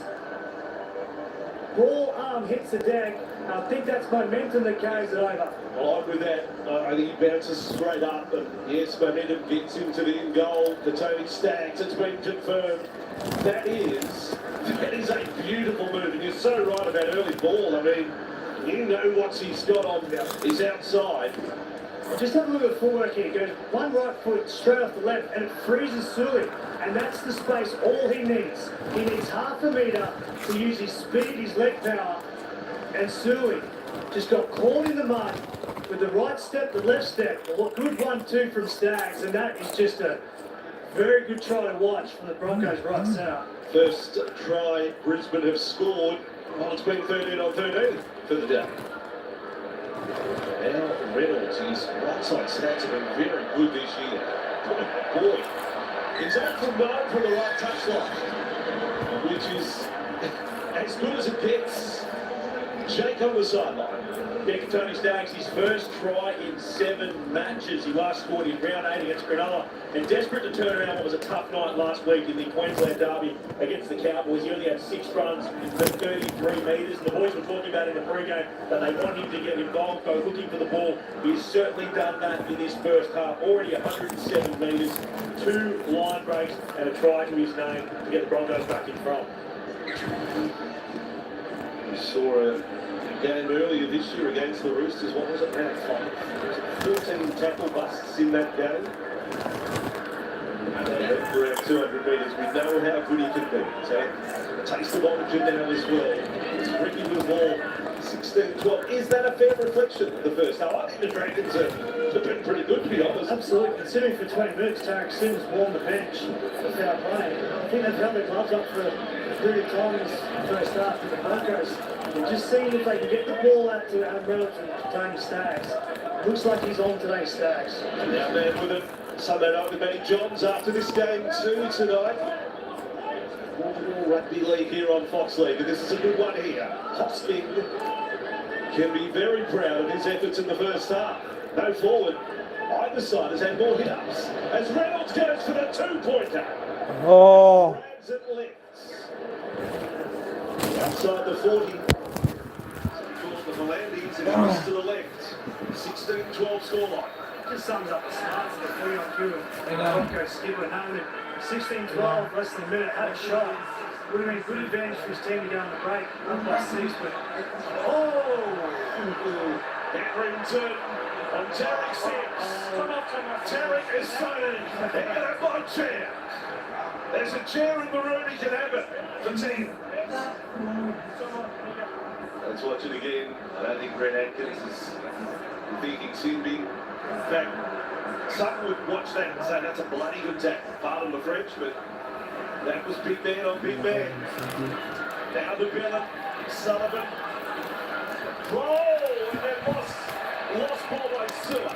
Ball arm hits the deck. I think that's momentum that carries it over. Well, with that, I think he bounces straight up, and yes, momentum gets him to the end goal. The Tony Stags, it's been confirmed. That is a beautiful move, and you're so right about early ball. I mean, you know what he's got on his outside. Just have a look at the footwork here. It goes one right foot straight off the left, and it freezes Suey. And that's the space all he needs. He needs half a metre to use his speed, his leg power. And Suey just got caught in the mud with the right step, the left step. Well, good 1-2 from Stags, and that is just a very good try to watch from the Broncos right centre. First try Brisbane have scored. Well, it's been 13 on 13 for the day. Now Reynolds, his right side stats have been very good this year. Boy, he's out from 9 from the right touchline, which is as good as it gets. Jake on the sideline. Nick Tony Stags, his first try in 7 matches. He last scored in round 8 against Cronulla. And desperate to turn around what was a tough night last week in the Queensland derby against the Cowboys. He only had 6 runs for 33 metres. And the boys were talking about in the pre-game that they want him to get involved, go looking for the ball. He's certainly done that in this first half. Already 107 metres, 2 line breaks and a try to his name to get the Broncos back in front. We saw a game earlier this year against the Roosters. What was it now? 14 tackle busts in that game. And they went for around 200 metres. We know how good he can be. So a taste of origin now as well. It's Ricky with ball. 16-12. Is that a fair reflection of the first half? I think the Dragons have been pretty good, to be honest. Absolutely. Considering for 20 minutes, Tarek Sims warmed the bench without playing. I think they've held their gloves up for a period of time in this first half with the Broncos. And just seeing if they can get the ball out to Adam Reynolds and Tony Staggs. Looks like he's on today, Staggs. And now man with it. Sunday night with Matty Johns after this game too tonight. Rugby League here on Fox League, and this is a good one here. Hosking can be very proud of his efforts in the first half. No forward. Either side has had more hit-ups. As Reynolds goes for the two-pointer. Oh. Grabs it left. Outside the 40. The Volandis and goes to the left. 16-12 scoreline. Just sums up the smarts of the 3-on-2 of Broncos skipper, knowing that 16-12, less than a minute, had a shot. Would have been a good advantage for his team to go on the break, up by 6, but Henry turn on Tarek Sims. Tarek is starting. He can have one chair. There's a chair in the room, he can have it. The team. Let's watch it again. I don't think Brent Atkins is thinking Simbi. In fact, some would watch that and say that's a bloody good tackle. Pardon the French, but that was big man on big man. Now the Bella, Sullivan. Oh, and then lost ball by Silla.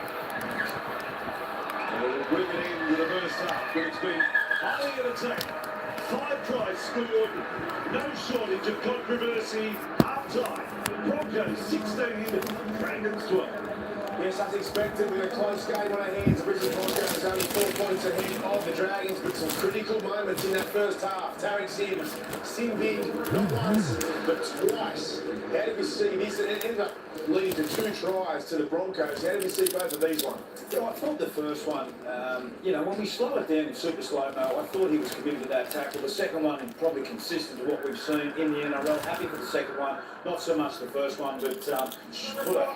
And we'll bring it in with the first half, but it's been highly entertaining. 5 tries scored, no shortage of controversy. Half time, Broncos 16, Dragons 12. Yes, as expected, with a close game on our hands, the Brisbane Broncos only 4 points ahead of the Dragons, but some critical moments in that first half. Tarek Sims, sin big, not once, but twice. How did we see this? And it ended up leading to 2 tries to the Broncos. How did we see both of these ones? Yeah, I thought the first one, when we slow it down in super slow-mo, I thought he was committed to that tackle. The second one, probably consistent with what we've seen in the NRL. Happy for the second one, not so much the first one, but put a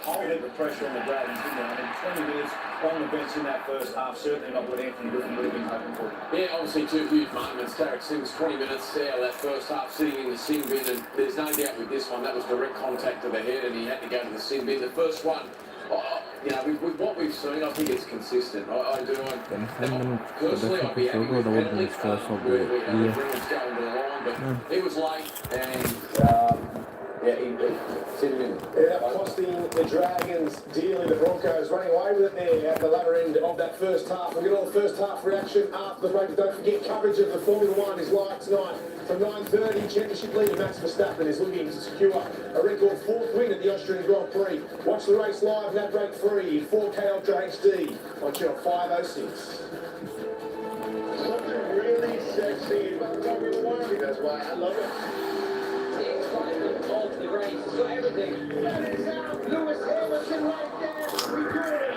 whole heap of pressure on the Dragons, didn't they? I mean, 20 minutes on the bench in that first half, certainly not what Anthony Griffin would have been hoping for. Yeah, obviously 2 huge moments. Tarek Sims, 20 minutes out of that first half, sitting in the sin bin, and there's no doubt with this one, that was direct contact to the head, and he had to go to the sin bin. The first one, with what we've seen, I think it's consistent. I do. Personally, I'd be happy with penalty where we had the Dragons going to the line, but it was late, and he sitting in. Yeah, costing the Dragons dearly. The Broncos running away with it there at the latter end of that first half. We'll get all the first half reaction after the break. Don't forget, coverage of the Formula 1 is live tonight from 9:30. Championship leader Max Verstappen is looking to secure a record 4th win at the Austrian Grand Prix. Watch the race live, and that break free, 4K Ultra HD on channel 506. Something really sexy about Formula 1. That's why I love it. All to the race, so everything. That is out, Lewis Hamilton right there, recording.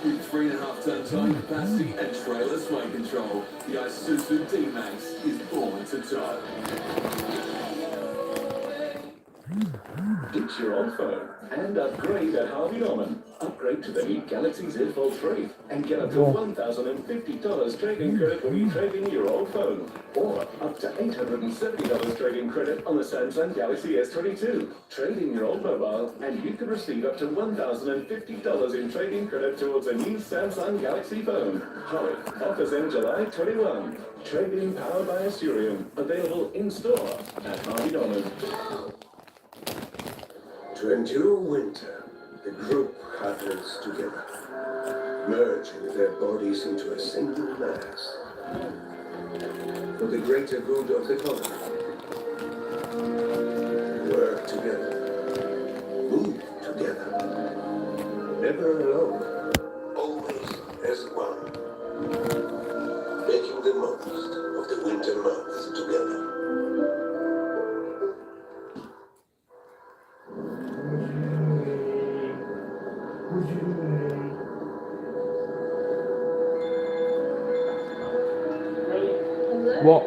With 3.5-ton towing capacity and trailer sway control, the Isuzu D-Max is born to tow. Ditch your old phone and upgrade at Harvey Norman. Upgrade to the new Galaxy Z Fold 3 and get up to $1,050 trade-in credit when you trade in your old phone. Or up to $870 trade-in credit on the Samsung Galaxy S22. Trade in your old mobile and you can receive up to $1,050 in trade-in credit towards a new Samsung Galaxy phone. Hurry, offers end July 21. Trade-in powered by Asturium. Available in-store at Harvey Norman. To endure winter, the group huddles together. merging their bodies into a single mass for the greater good of the colony. Work together, move together, never alone, always as one, making the most of the winter months together. What?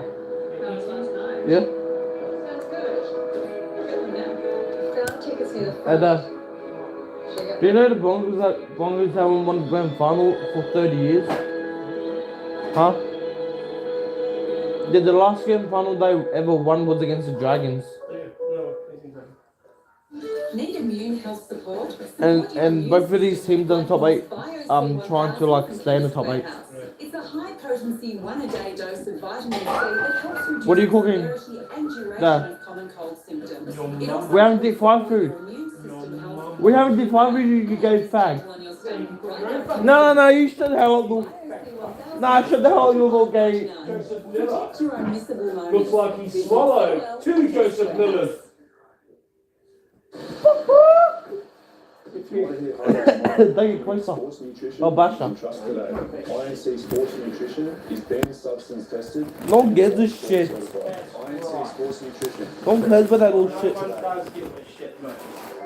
Yeah? And do you know the Broncos haven't won the grand final for 30 years? Huh? Yeah, the last grand final they ever won was against the Dragons. Need immune health support? And both of these teams in the top 8 trying to like stay in the top 8. It's a high potency 1-a-day dose of vitamin C that helps reduce What are you cooking? severity and duration No. of common cold symptoms. It also We haven't did five food. your immune system health. We haven't did five food, you gave fag. No, you shut the hell up, little. Nah, shut the hell up, you little gay. Protect your unmissable moments. Looks like he swallowed 2 Joseph Millers. Thank you, closer. Sports nutrition. Oh, Basha. Trust today. INC Sports Nutrition is being substance tested. No one gives a shit. INC Sports Nutrition. No one cares about that little shit.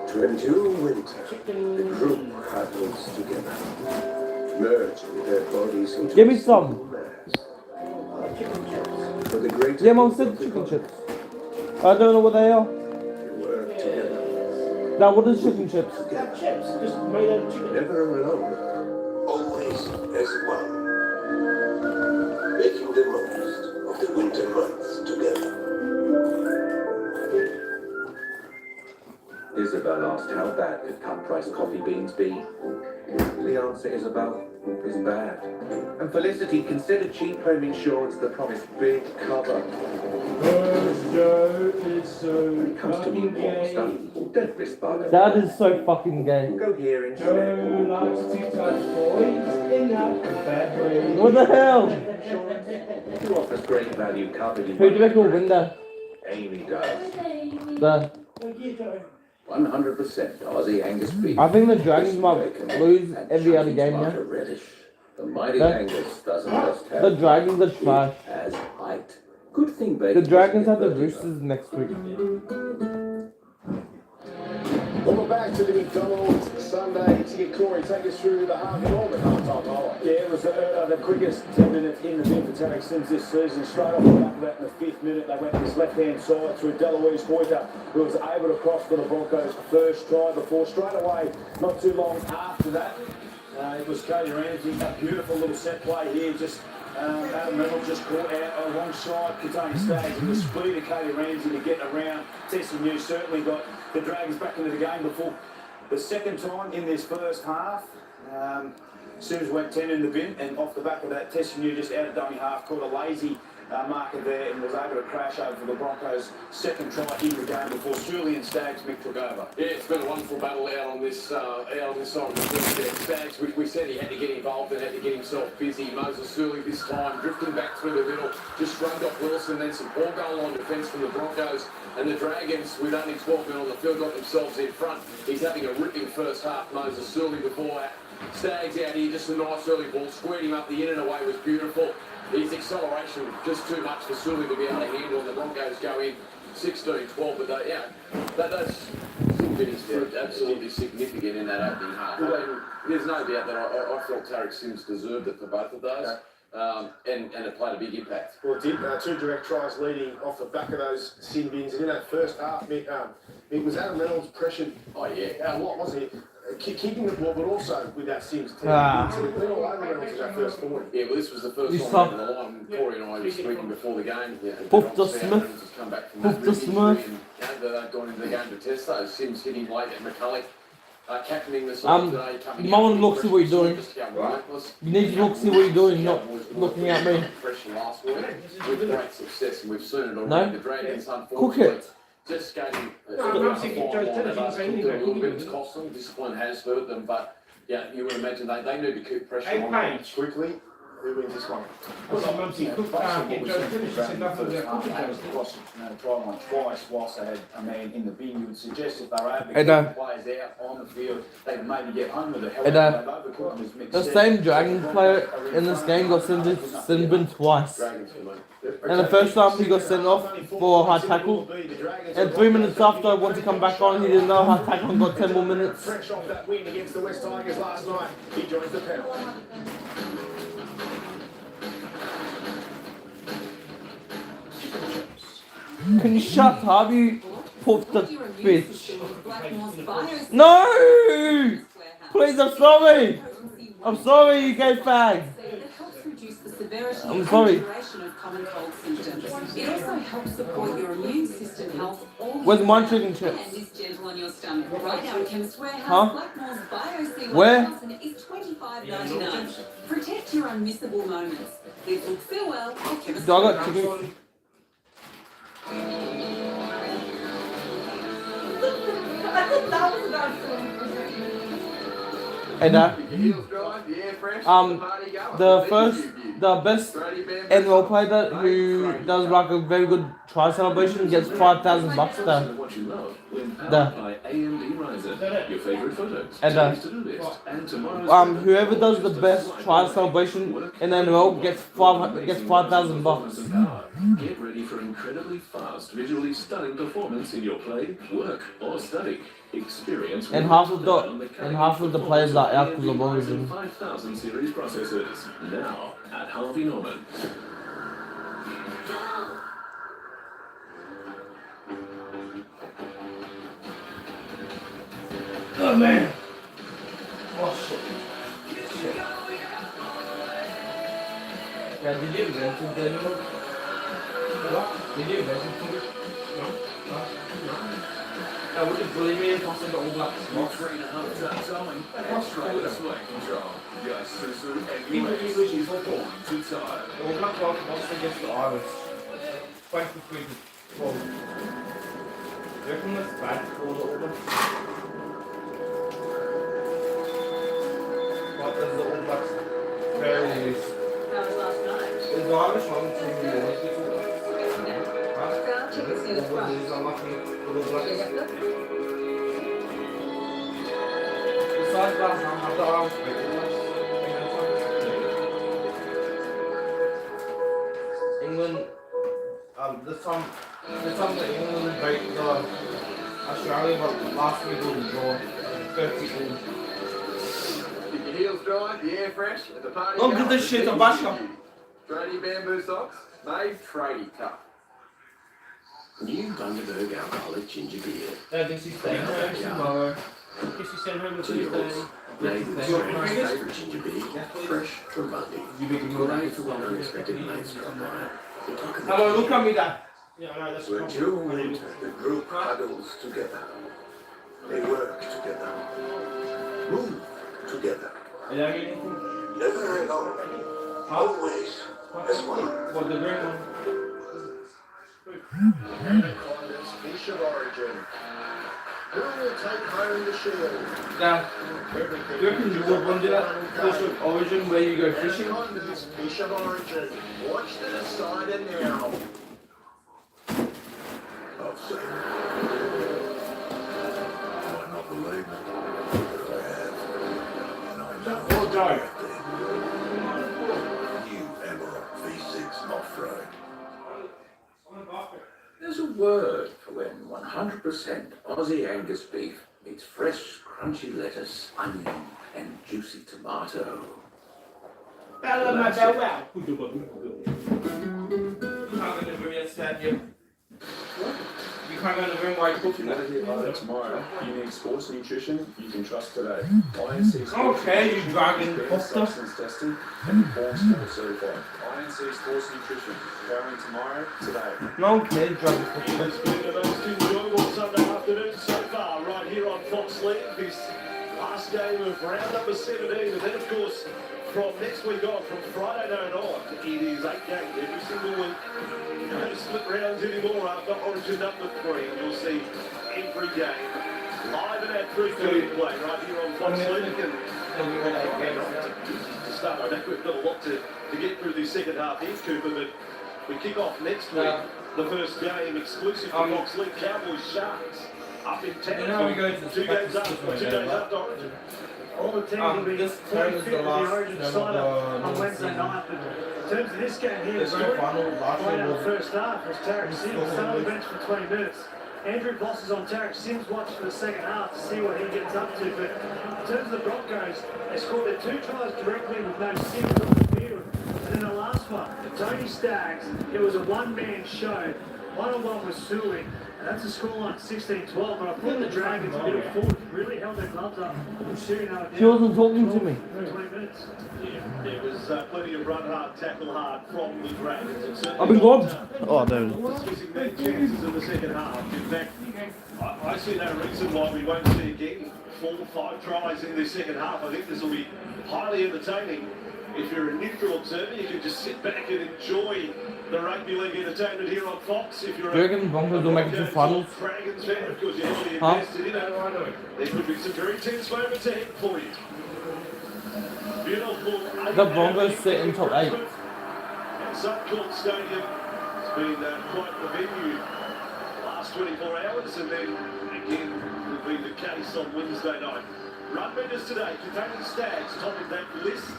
To endure winter, the group huddles together, merging their bodies into Give me a some. single mass. For the greater Yeah, Mom good said of the chicken colony. chips. I don't know what they are. Work together, Now, what is chicken chips? Chips, just made out of chicken. never alone, always as one, making the most of the winter months together. Isabel asked how bad could cut-price coffee beans be. The answer, Isabel, is bad. And Felicity considered cheap home insurance that promised big cover. When it comes to newborn stuff, don't risk bargain. That is so fucking gay. Go here instead. What the hell? Who offers great value cover? Who do you reckon will win that? Amy does. The 100% Aussie Angus beef. I think the Dragons might lose every other game now. Reddish. The mighty The- Angus doesn't just have The Dragons are trash. as height. Good thing, baby. The Dragons have the Roosters next week. Welcome back to the McDonald's Sunday Ticket. Corey, take us through the Harvey Norman half-time highlight. Yeah, it was the quickest 10 minutes in the bin for Tarek Sims this season. Straight off the back of that in the 5th minute, they went this left-hand side through Deloise Hoyter, who was able to cross for the Broncos' first try before straight away, not too long after that. It was Cody Ramsey, a beautiful little set play here, just Adam Reynolds just caught out alongside Katoni Staggs, and the speed of Cody Ramsey to get around TCU certainly got the Dragons back into the game before the second time in this first half. Sims went 10 in the bin, and off the back of that, TCU just out of dummy half, caught a lazy marker there and was able to crash over for the Broncos' second try in the game before Sterling and Staggs Mick took over. Yeah, it's been a wonderful battle out on this side of the field there. Staggs, we said he had to get involved and had to get himself busy. Moses Sterling this time drifting back through the middle, just shrugged off Wilson, then some poor goal line defence from the Broncos. And the Dragons, with only 12 men on the field, got themselves in front. He's having a ripping first half, Moses Sterling, before that. Staggs out here, just a nice early ball, squared him up the in and away, was beautiful. His acceleration just too much for Sully to be able to handle, and the Broncos go in 16-12, but they, that's absolutely significant in that opening half. I mean, there's no doubt that I felt Tarek Sims deserved it for both of those, and it played a big impact. Well, it did. 2 direct tries leading off the back of those sin bins. And in that first half, it was Adam Reynolds pressured a lot, wasn't it? Keeping the ball, but also with that Sims team. So we've been all over Reynolds in that first 40. Yeah, well, this was the first You time stop. in the line. Corey and I were speaking before the game. Puff the Smith. Puff the Smith. They've gone into the game to test those. Sims hitting late at McCulloch. Captaining the side today. You might want to look, see what you're doing. You need to look, see what you're doing, not looking at me. Last week with great success, and we've seen it already. No? The Dragons, Cook unfortunately, it. just skating. I'm thinking Joe's tennis, he's saying A little bit, it's cost them. Discipline has hurt them, but Yeah, you would imagine they need to keep pressure Hey, on Paige. Quickly, who wins this one? What's up, Mumsy? Cook can't get Joe finished. She said nothing about cooking. Cross, try one twice whilst they had a man in the bin. You would suggest if they were able to Hey, get the players out on the field, they'd maybe get home with it. Hey, However, they've overcooked them as Mick The said. same Dragons player in this game got sent bin twice. And the first time he got sent off for a high tackle. And 3 minutes after I wanted to come back on, he didn't know high tackle and got 10 more minutes. Fresh off that win against the West Tigers last night, he joins the panel. Can you shut up, you puffed the bitch? No! Please, I'm sorry! I'm sorry, you gay fag! I'm sorry. It also helps support your immune system health. Where's my chicken chips? And is gentle on your stomach. Right now at Chemist Warehouse, Huh? Blackmore's Bio Where? C1000 is $25.99. Protect your unmissable moments. Live, look, feel well at Chemist Do I got Warehouse. chicken? I thought that was about to. Hey, Dad. The best NRL player who does like a very good try celebration gets $5,000 there. What you love when powered There. by AMD Riser. Your favorite photos. And today's to-do list, and tomorrow's whoever does the best try celebration in the NRL gets $5,000. Get ready for incredibly fast, visually stunning performance in your play, work, or study. Experience And half of the players are out because of origin. 5000 series processors. Now at Harvey Norman. Oh, man. Yeah, did you mention Daniel? Did you mention it? No. Would you believe me if I said the All Blacks? 3.5 time. That's flight control. Yes, Susu and English is born to tire. All Blacks lost against the Irish. 23 to 12. Do you reckon that's bad for the All Blacks? What does the All Blacks very use? That was last night. Is the Irish one to the Olympics? Tickets near the front. Besides last night, I thought I was England, this time the England beat the Australia, but last week was a draw. 30-all. Keep your heels dry, the air fresh, and the party. Don't give this shit to Basha. Tradie bamboo socks, made tradie tough. New Bundaberg alcoholic ginger beer. This is tomorrow. This is sent home To yours. Made with Australia's favourite ginger beer. Fresh from Bundy. Great for when unexpected mates drop by. Hello, look at me, Dad. Yeah, I know, that's When during winter the group huddles together. They work together. Move together. Never alone. Always as one. What the green one? Fish of origin. Who will take home the shield? Dad, do you reckon you would want to do that fish of origin where you go fishing? This fish of origin. Watch the decider now. I've seen it. You might not believe me, but I have. And I know Or Joe. new Amarok V6 off-road. There's a word for when 100% Aussie Angus beef meets fresh, crunchy lettuce, onion, and juicy tomato. Bella, my bell, wow. You can't go in the room yet, Dad, you. You can't go in the room while you're cooking. Never hit hard tomorrow. You need sports nutrition you can trust today. Okay, you dragon poster. Substance testing and Informed Sports certified. INC Sports Nutrition. Going tomorrow, today. No kid, dragon poster. It's been the most enjoyable Sunday afternoon so far, right here on Fox League. This last game of round number 17, and then of course from next week on, from Friday night on, it is 8 games every single week. No split rounds anymore after Origin number 3. You'll see every game live and at 3:30 play right here on Fox League. To start, I know we've got a lot to get through this second half here, Cooper, but we kick off next week. The first game exclusive to Fox League, Cowboys Sharks up in town. You know we go to 2 games after Origin. All the teams will be this fully turn is fit the with the last Origin turn of side the on Wednesday season. night. But in terms of this game here, The grand final last playing year in the was first half was Tarek Sims, sat on the bench for 20 minutes. Andrew Voss is on Tarek Sims' watch for the second half to see what he gets up to. But in terms of the Broncos, they scored their 2 tries directly with no Sims on the field. And then the last one, Tony Staggs, it was a one-man show. One-on-one with Sully. And that's a scoreline 16-12. But I thought the Dragons, a bit of forward, really held their gloves up. She wasn't talking to me. 20 minutes. Yeah, there was plenty of run hard, tackle hard from the Dragons. I've been robbed. Oh, no. Missing their chances in the second half. In fact, I see no reason why we won't see again 4 or 5 tries in the second half. I think this will be highly entertaining. If you're a neutral observer, you can just sit back and enjoy the rugby league entertainment here on Fox. If you're a Broncos will make it to finals. Dragons fan, of course, you're heavily invested in it. There could be some very tense moments ahead for you. Beautiful. The Broncos sit in top 8. And Suncorp Stadium has been quite the venue last 24 hours, and then again will be the case on Wednesday night. Run meters today containing Stags top of that list.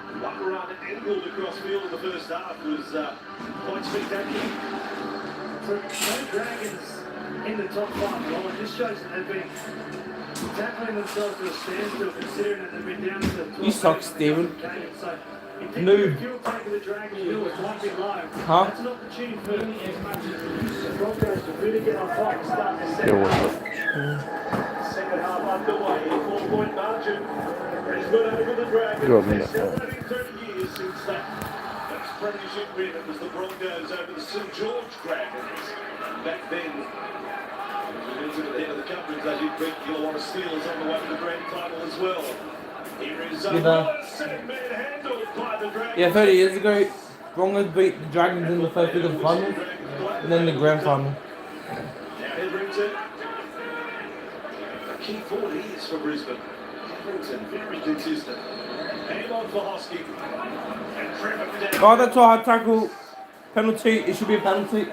1 run angled across field in the first half was quite spectacular. So no Dragons in the top 5 at all. It just shows that they've been tackling themselves to a standstill, considering that they've been down to the 12. You suck, Stephen. So Noob. the fuel tank of the Dragons bill was might be low. Huh? That's an opportunity for the Broncos to really get on fire and start their second half. Second half underway, 4-point margin. Brisbane over the Dragons. Good minute. It's celebrating 30 years since that premiership win. It was the Broncos over the St George Dragons. Back then, into the head of the coverage, as you think you'll want to Steelers on the way to the grand final as well. Here is a man handled by the Dragons. Yeah, 30 years ago, Broncos beat the Dragons in the first week of the finals, and then the grand final. Now Hetherington. A key forward he is for Brisbane. Hetherington, very consistent. Hang on for Hosking. And Trevor down. Oh, that's a hard tackle. Penalty. It should be a penalty.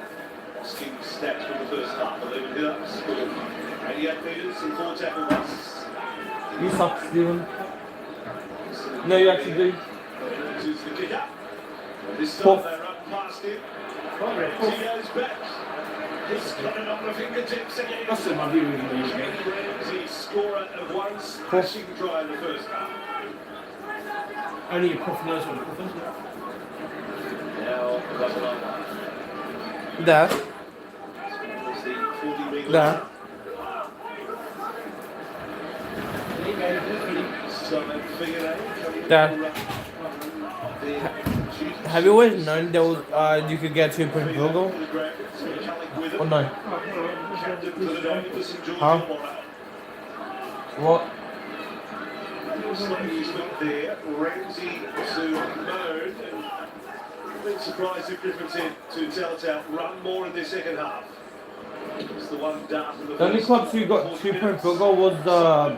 Hosking stats from the first half. 11 hit-ups. 88 metres and 4 tackle busts. You suck, Steven. No, you actually do. Choose the kick up. This time they run past him. He goes back. He's got it on the fingertips again. That's my view in the game. Ramsey, scorer of 1 smashing try in the first half. Only a puff knows what a puff is. Now, There. There. There. Have you always known there was you could get 2-point field goal? Or no? Huh? What? There, Ramsey to Mode. I've been surprised if Griffin said to Telltale run more in the second half. It's the one dart in The only clubs who got 2-point field goal was the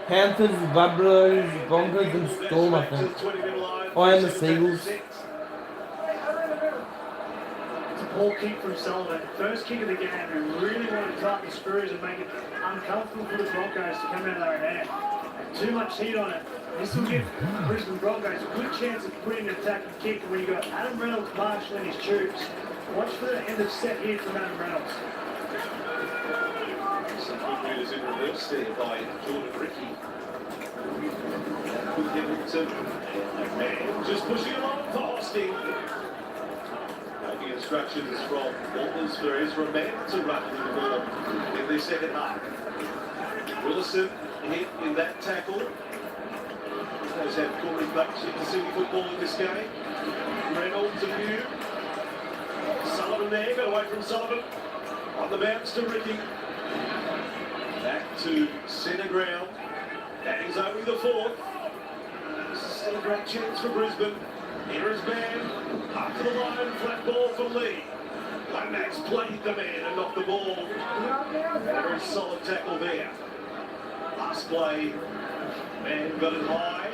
Panthers, Babylons, Broncos, and Storm, I think. Oh, and the Seagulls. It's a poor kick from Sullivan. First kick of the game, who really wanted to tighten the screws and make it uncomfortable for the Broncos to come out of their hand. Too much heat on it. This will give Brisbane Broncos a good chance of putting an attacking kick. And when you've got Adam Reynolds marshalling his troops, watch for the end of set here from Adam Reynolds. Some good news in reverse there by Jordan Ricky. And just pushing along for Hosking. Taking instructions from Walters for Ezra Mann to run with the ball in the second half. Willison hit in that tackle. Those have Corey Bucks into Sydney football in this game. Reynolds a view. Sullivan there, got away from Sullivan. On the bounce to Ricky. Back to centre ground. That is only the 4th. Still a great chance for Brisbane. Here is Mann. Up to the line, flat ball for Lee. Lomax played the man and knocked the ball. And a very solid tackle there. Last play Man got it high,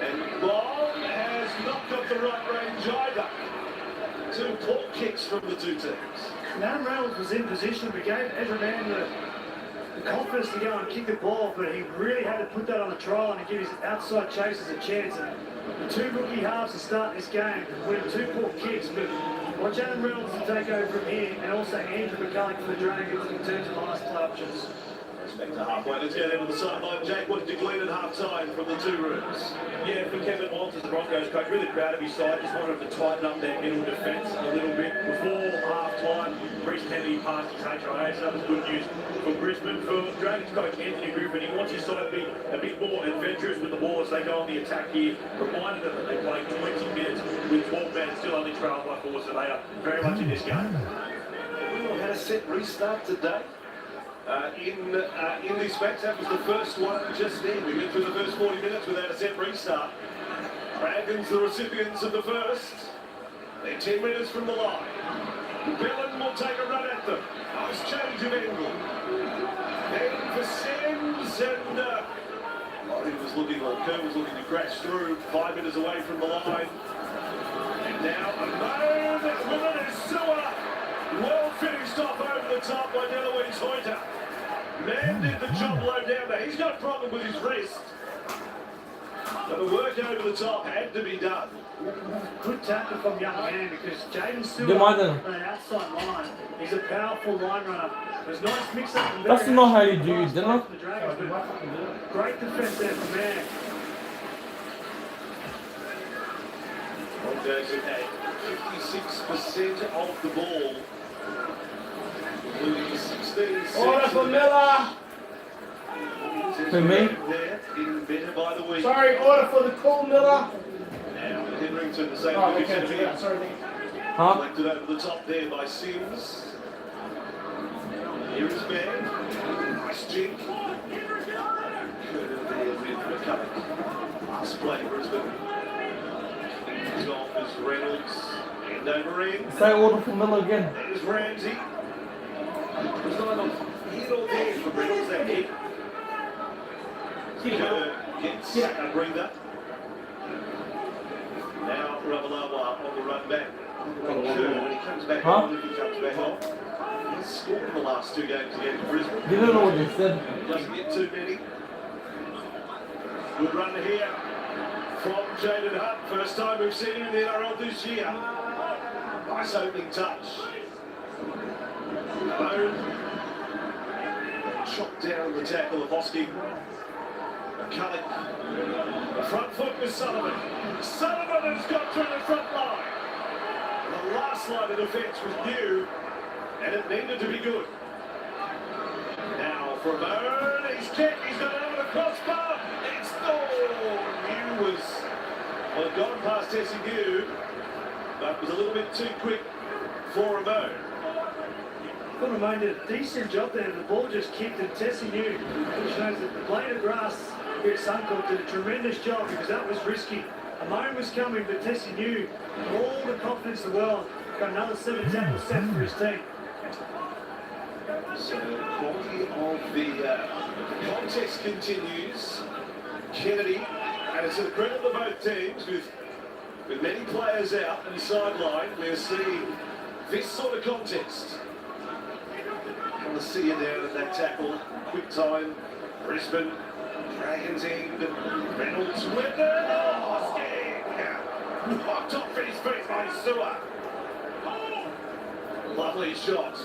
and Long has not got the right range either. Two poor kicks from the two teams. Adam Reynolds was in position, but gave Ezra Mann the confidence to go and kick the ball, but he really had to put that on the trial and give his outside chasers a chance. And the two rookie halves to start this game with two poor kicks, but watch Adam Reynolds to take over from here, and also Andrew McCulloch for the Dragons in terms of last play options. Back to halfway, let's go down to the sideline. Jake, what did you glean at half-time from the two rooms? Yeah, for Kevin Walters, the Broncos coach, really proud of his side. Just wanted to tighten up their middle defence a little bit. Before half-time, Reece Kennedy passed his HIA, so that was good news for Brisbane. For Dragons coach Anthony Griffin, he wants his side to be a bit more adventurous with the ball as they go on the attack here. Reminded them that they played 20 minutes with 12 men, still only trailed by 4, so they are very much in this game. We had a set restart today. In this match, that was the first one just then. We went through the first 40 minutes without a set restart. Dragons, the recipients of the first. They're 10 metres from the line. Bellin will take a run at them. Nice change of angle. Then for Sims, and he was looking, or Kerr was looking to crash through, 5 metres away from the line. And now a bone with it is Sewer. Well finished off over the top by Deloise Hoyter. Man did the job low down there. He's got a problem with his wrist. But the work over the top had to be done. Good tackle from young man because Jaden Stewart on the outside line. He's a powerful line runner. It was nice mix up. That's not how you do it, Dragons, great defense there from man. Broncos have had 56% of the ball. Including 16 Order for Miller! For me? Sorry, order for the cool Miller! Now, Henrington, the same Oh, position okay, again. sorry. Huh? Collected over the top there by Sims. Here is Man. Nice jink. Curtin there with McCulloch. Last play, Brisbane. He's off as Reynolds. And over in. Say order for Miller again. There's Ramsey. It's not on here or there for Reynolds, that hit. Gets a breather. Now Ravalawa on the run back. When he comes back on, if he comes back on. He's scored in the last 2 games against Brisbane. You don't know what you said. Doesn't get too many. Good run here from Jaden Hutt. First time we've seen him in the NRL this year. Nice opening touch. Bone. Chopped down the tackle of Hosking. McCulloch. The front foot with Sullivan. Sullivan has got through the front line. The last line of defence was new, and it needed to be good. Now for Bone. He's kicked. He's got it over the crossbar. It's New was gone past Tessie New, but was a little bit too quick for a Bone. Goodman did a decent job there. The ball just kicked and Tessie knew, which shows that the blade of grass here at Suncorp did a tremendous job because that was risky. A moment was coming, but Tessie knew all the confidence in the world. Got another 7 tackle set for his team. So the quality of the contest continues. Kennedy, and it's a credit to both teams with many players out and sideline. We're seeing this sort of contest. On the see you down at that tackle, quick time, Brisbane, Dragons end, Reynolds with it, knocked off his feet by Sewer. Lovely shot.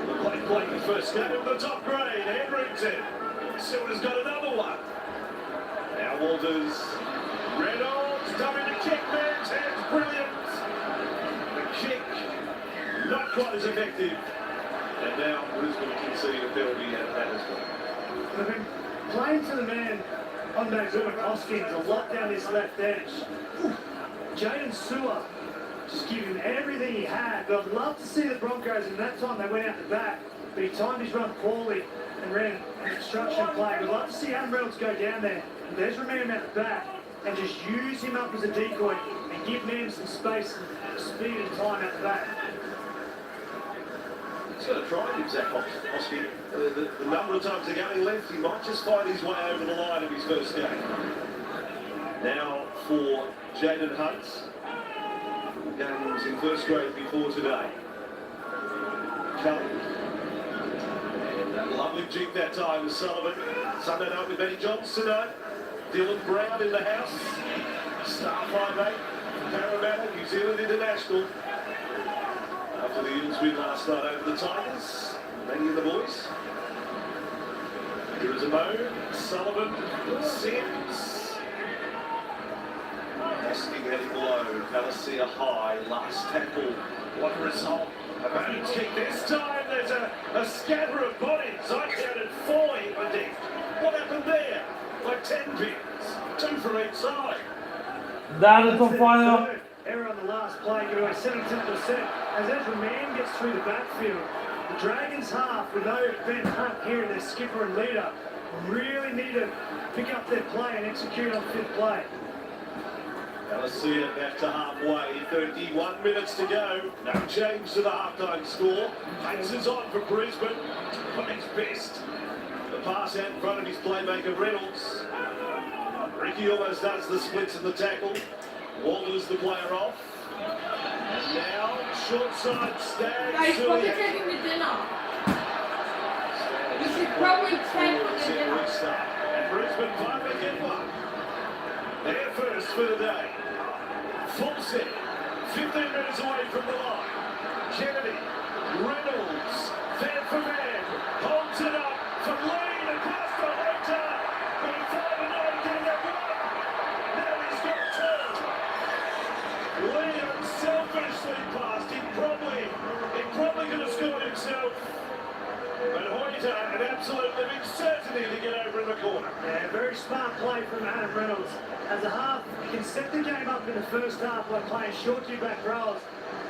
The play playing the first game of the top grade, Henrington. Sewer's got another one. Now Walters, Reynolds, coming to kick, man's hands, brilliant. The kick, not quite as effective. And now Brisbane conceded a penalty at that as well. They've been playing to the man on those Hoskins a lot down this left edge. Jaden Sewer just giving everything he had. But I'd love to see the Broncos in that time they went out the back. But he timed his run poorly and ran an obstruction play. I'd love to see Adam Reynolds go down there. And there's Mann out the back and just use him up as a decoy and give Mann some space and speed and time out the back. He's got to try him, Zach Hosking. The number of times they're going left, he might just find his way over the line of his first game. Now for Jaden Hunt. Games in first grade before today. Cullen. And that lovely jig that time with Sullivan. Sunday night with Benny Johnson tonight. Dylan Brown in the house. Star 5'8". Parramatta, New Zealand International. After the Eagles win last night over the Tigers. Many of the boys. Here is a Mo, Sullivan, Sims. Asking heading low, Palacia high, last tackle. What a result. A man's kick this time. There's a scatter of bodies. I counted 4 in the deep. What happened there? Like 10 pins. 2 from each side. That is on fire. Error on the last play, give away 72%. As Ezra Mann gets through the backfield, the Dragons half, with no Ben Hunt here, their skipper and leader, really need to pick up their play and execute on 5th play. Palacia back to halfway, 31 minutes to go. No change to the halftime score. Paces on for Brisbane. Plays best. The pass out in front of his playmaker Reynolds. Ricky almost does the splits and the tackle. Walters the player off. And now, short side, Staggs. Guys, what's the taking with dinner? You should probably take with the dinner. And Brisbane finally get one. Their first for the day. Full set. 15 minutes away from the line. Kennedy. Reynolds. Fan for man. Holds it up for lead across the Hunter. But 5-9 getting that one. Now he's got 2. Lee unselfishly passed. He probably could have scored himself. But Hoyter, an absolutely big certainty to get over in the corner. Yeah, very smart play from Adam Reynolds. As a half, you can set the game up in the first half by playing short two-back rows.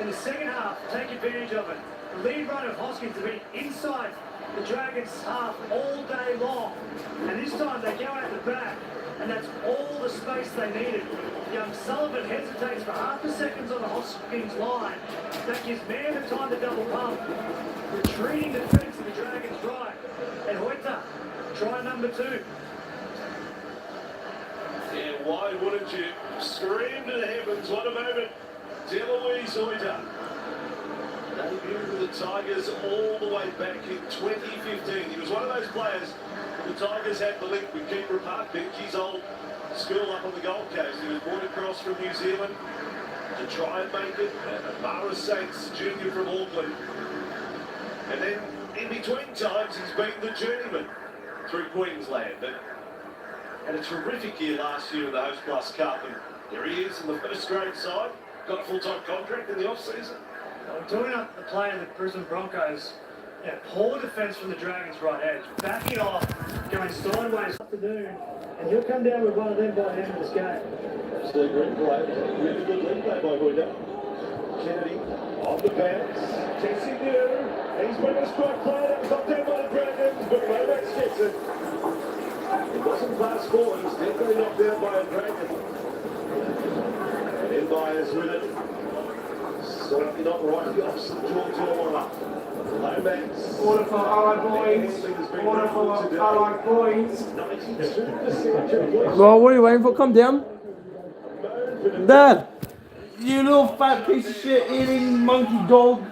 In the second half, take advantage of it. The lead run of Hoskins to be inside the Dragons half all day long. And this time they go out the back, and that's all the space they needed. Young Sullivan hesitates for half a second on the Hoskins line. That gives Mann the time to double pump. Retreating defence of the Dragons right. And Hoyter, try number 2. Yeah, why wouldn't you scream to the heavens? What a moment. DeLuise Hoyter. Debuted with the Tigers all the way back in 2015. He was one of those players the Tigers had the link with Keeper Park, Benji's old school up on the Gold Coast. He was brought across from New Zealand to try and make it. Mara Saints Jr. from Auckland. And then in between times he's been the journeyman through Queensland. But had a terrific year last year in the Host Plus Cup. And here he is in the first grade side. Got a full-time contract in the off-season. Doing up the play of the Brisbane Broncos. Yeah, poor defence from the Dragons right edge. Backing off, going sideways afternoon. And he'll come down with one of them by the end of this game. Absolutely great play. Really good lead play by Hoyter. Kennedy on the bounce. Tessie new. He's been a strike play. That was knocked down by the Dragons, but Lomax gets it. It wasn't fast forward. He's definitely knocked down by a Dragon. And Myers with it. Certainly not right. The opposite jaw to Lomax. Order for Allied Boys. Order for Allied Boys. 92% Well, what are you waiting for? Come down. Dad! You little fat piece of shit eating monkey dog.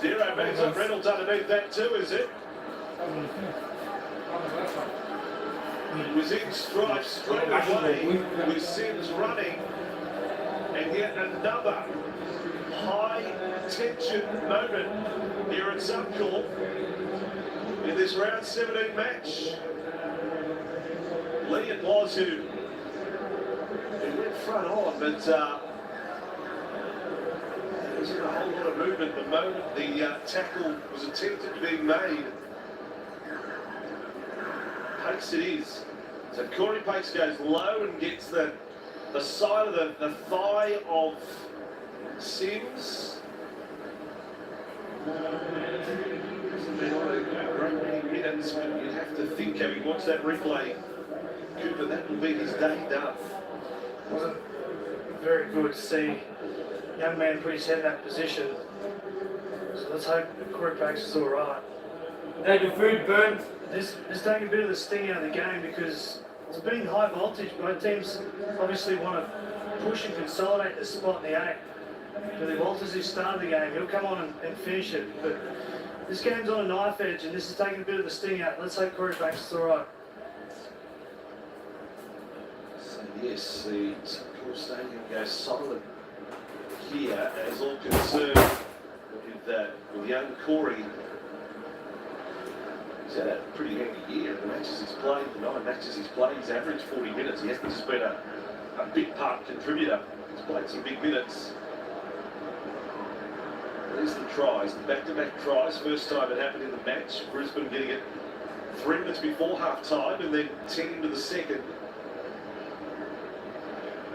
Zero minutes of Reynolds underneath that too, is it? He was in strife straight away with Sims running, and yet another high tension moment here at Suncorp in this round 17 match. Lee it was who went front on, but there wasn't a whole lot of movement the moment the tackle was attempted to be made. Pace it is. So Corey Pace goes low and gets the side of the thigh of Sims. It's been a great many minutes, but you have to think, having watched that replay Cooper, that will be his day done. Wasn't very good to see a young man put his head in that position. So let's hope Corey Pax is all right. Take your food, burnt. This taking a bit of the sting out of the game because it's been high voltage. Both teams obviously want to push and consolidate the spot in the 8. Billy Walters, who started the game, he'll come on and finish it. But this game's on a knife edge, and this is taking a bit of the sting out. Let's hope Corey Pax is all right. So yes, the Cool Stadium goes silent here as all concerned with young Corey. He's had a pretty handy year. The matches he's played, the 9 matches he's played, he's averaged 40 minutes. He hasn't just been a big part contributor. He's played some big minutes. There's the tries, the back-to-back tries. First time it happened in the match. Brisbane getting it 3 minutes before half-time and then 10 into the second.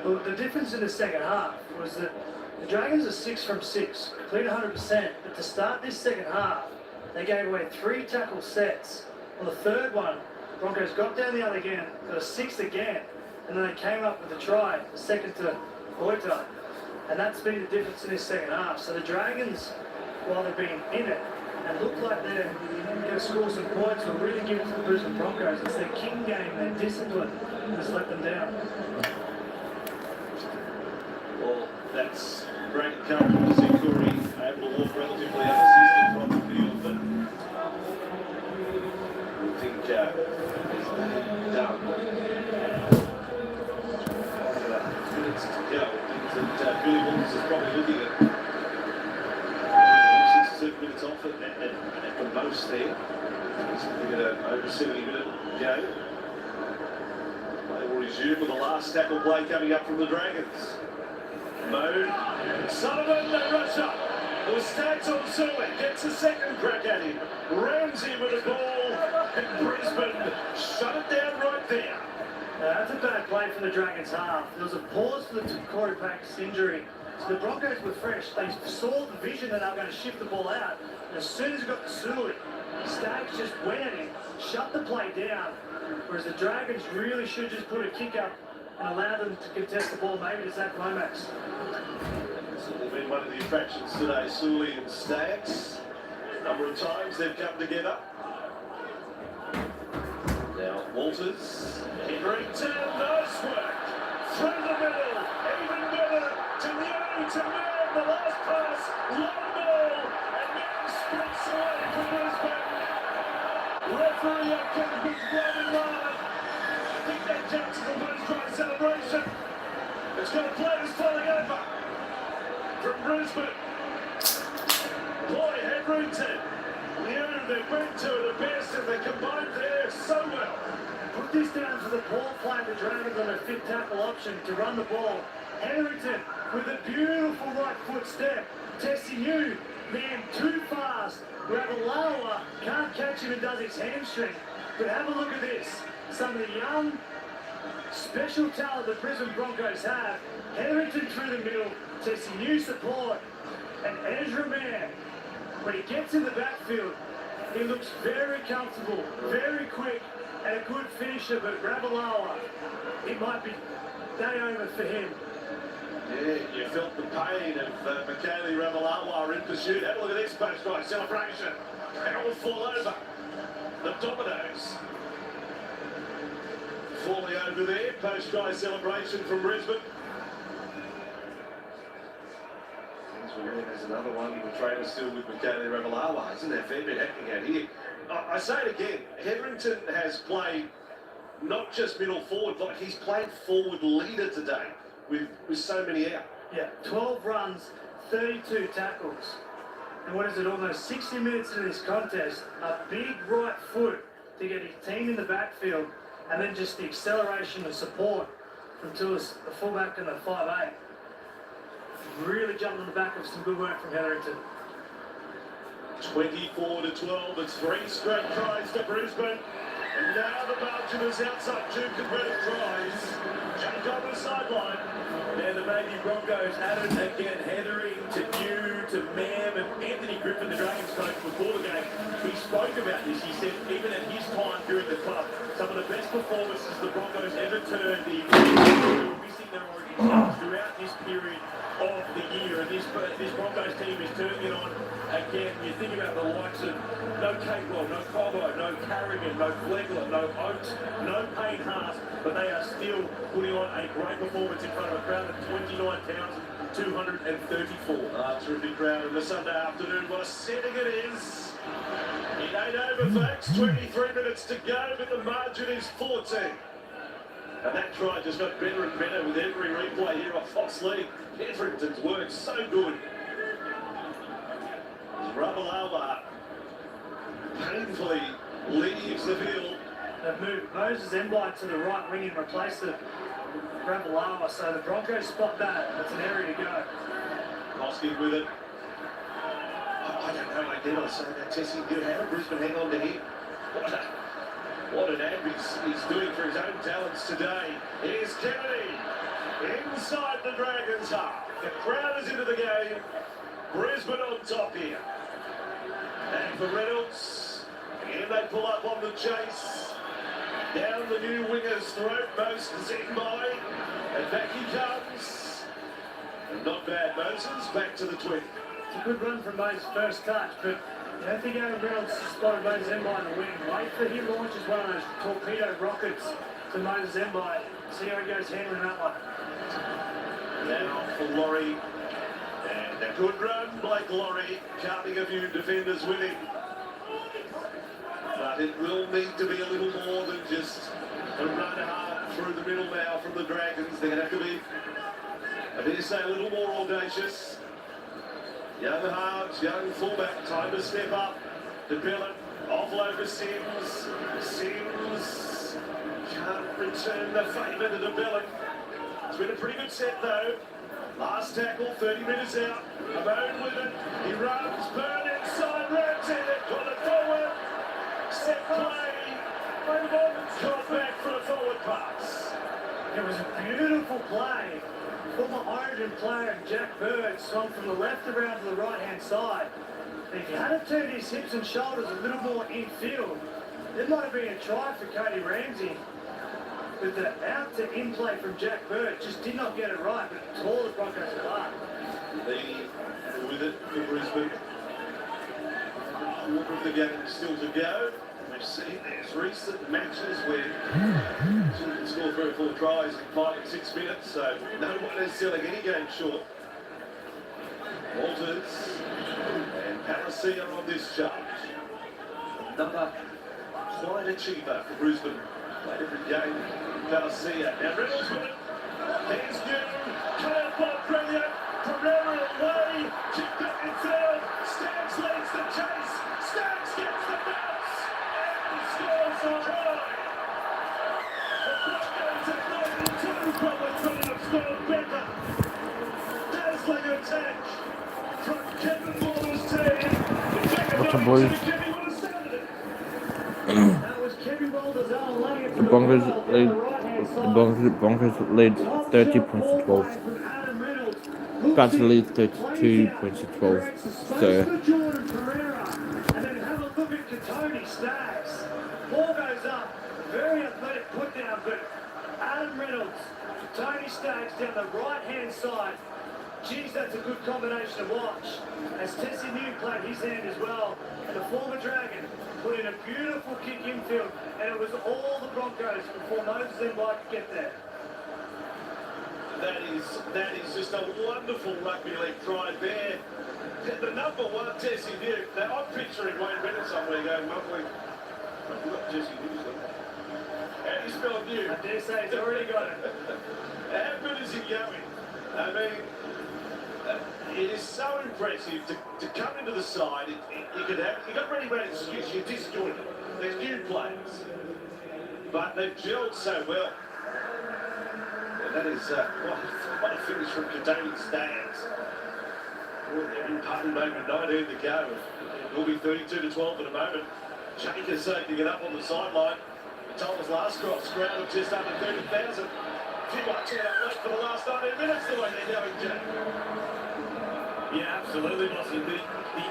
Well, the difference in the second half was that the Dragons are 6 from 6, complete 100%. But to start this second half, they gave away 3 tackle sets. On the third one, Broncos got down the other again, got a 6th again, and then they came up with a try, the second to Boita. And that's been the difference in this second half. So the Dragons, while they've been in it and look like they're going to score some points, will really give it to the Brisbane Broncos. It's their king game, their discipline has let them down. Well, that's great encouragement to see Corey able to walk relatively unassisted from the field, but I think he's done. Minutes to go. That Billy Walters is probably looking at 6 or 7 minutes off at the most there. He's looking at an over 70-minute game. Play will resume with the last tackle play coming up from the Dragons. Mode. Sullivan, they rush up. The stats on Sullivan gets a second crack at him. Ramsey with the ball, and Brisbane shut it down right there. That's a bad play from the Dragons half. There was a pause for the Corey Pax injury. So the Broncos were fresh. They saw the vision that they were going to shift the ball out. And as soon as it got to Sully, Staggs just went at him, shut the play down. Whereas the Dragons really should just put a kick up and allow them to contest the ball, maybe to Zach Lomax. Certainly been one of the attractions today, Sully and Staggs. A number of times they've come together. Now Walters, Henrington, nice work. Through the middle, even better to New, to Man, the last pass, long ball, and now sprints away from Brisbane. Referee Atkins was blown in line. I think that jumps the first try celebration. It's got players falling over from Brisbane. Boy, Henrington. They've been to the best and they combined there so well. Put this down to the ball play the Dragons on a 5th tackle option to run the ball. Henrington with a beautiful right foot step. Testing you, man, too fast. Ravalawa can't catch him and does his hamstring. But have a look at this. Some of the young, special talent the Brisbane Broncos have. Henrington through the middle, testing new support. And Ezra Mann, when he gets in the backfield, he looks very comfortable, very quick, and a good finisher, but Ravalawa, it might be day over for him. Yeah, you felt the pain of Michaeli Ravalawa in pursuit. Have a look at this post-try celebration. They all fall over. The Dominoes falling over there. Post-try celebration from Brisbane. There's another one. The trainer still with Michaeli Ravalawa. Isn't there a fair bit happening out here? I say it again. Henrington has played not just middle forward, but he's played forward leader today with so many out. Yeah, 12 runs, 32 tackles. And what is it, almost 60 minutes into this contest, a big right foot to get his team in the backfield, and then just the acceleration and support from Tulis, the fullback and the 5'8". Really jumped on the back of some good work from Henrington. 24-12, it's 3 straight tries to Brisbane. And now the margin is outside 2 converted tries. Jump on the sideline. And the baby Broncos added again, Heathering to New, to Mam, and Anthony Griffin, the Dragons coach, before the game. He spoke about this. He said even at his time during the club, Some of the best performances the Broncos ever turned in, missing their origin games throughout this period of the year. And this Broncos team is turning it on again. You think about the likes of no Capewell, no Cobbo, no Carrigan, no Flegler, no Oates, no Payne Haas, but they are still putting on a great performance in front of a crowd of 29,234. Terrific crowd on the Sunday afternoon. What a setting it is. It ain't over, folks. 23 minutes to go, but the margin is 14. And that try just got better and better with every replay here off Fox League. Etherington's work so good. Ravalawa painfully leaves the field. They've moved Moses Emblite to the right wing and replaced it Ravalawa, so the Broncos spot that. That's an area to go. Hosking with it. I don't know, I did I say that, Tessie? Good. How did Brisbane hang on to him? What an app he's doing for his own talents today. Here's Kennedy inside the Dragons half. The crowd is into the game. Brisbane on top here. And for Reynolds, and they pull up on the chase. Down the new winger's throat, Moses in by. And back he comes. And not bad, Moses, back to the 20. It's a good run from Moses' first touch, but I don't think Aaron Reynolds spotted Moses Emblite in the wing. Wait for him launches one of those torpedo rockets to Moses Emblite. See how he goes handling that one. Now for Laurie. And a good run, Blake Laurie, counting a few defenders with him. But it will need to be a little more than just a run hard through the middle now from the Dragons. They're going to have to be, I dare say, a little more audacious. Young halves, young fullback, time to step up. To Billett, offload for Sims. Sims can't return the favour to Billett. It's been a pretty good set though. Last tackle, 30 minutes out. Amon with it. He runs, Burn inside, runs in it, got it forward. Set play. Got back for a forward pass. It was a beautiful play. Former Origin player Jack Bird swung from the left around to the right-hand side. And if he had turned his hips and shoulders a little more infield, there might have been a try for Cody Ramsey. But the out to in play from Jack Bird just did not get it right, but tore the Broncos apart. Lee with it for Brisbane. Quarter of the game still to go. We've seen there's recent matches where children score 3 or 4 tries in 5 and 6 minutes, so no one is selling any game short. Walters and Parasia on this charge. Another quite achiever for Brisbane. Played every game. Parasia. Now Reynolds with it. Hands good. Cut out by Brilliant. Pereira away. Kick back in field. Staggs leads the chase. Staggs gets the bounce. And scores a try. The Broncos at 92 probably couldn't have scored better. Dazzling attack from Kevin Waller's team. What's up, boys? The Broncos lead 30 points to 12. About to lead 32 points to 12. So And then have a look at Tony Staggs. Ball goes up. Very athletic put down, but Adam Reynolds, Tony Staggs down the right-hand side. Geez, that's a good combination to watch. As Tessie New played his hand as well. And the former Dragon put in a beautiful kick infield. And it was all the Broncos before Moses Emblite could get there. That is just a wonderful rugby league try there. The number one, Tessie New. Now I'm picturing Wayne Bennett somewhere going, mumbling. I've got Tessie New. How do you spell New? I dare say he's already got it. How good is he going? I mean, it is so impressive to come into the side. You got ready-made excuse. You're disjointed. There's new players, but they've gelled so well. And that is what a finish from Katoni Staggs. They're in party moment, 19 to go. It will be 32-12 in a moment. Jacobs soaking it up on the sideline. Told us last cross, crowd of just under 30,000. Too much out left for the last 19 minutes the way they're going, Jack. Yeah, absolutely, Bossy. The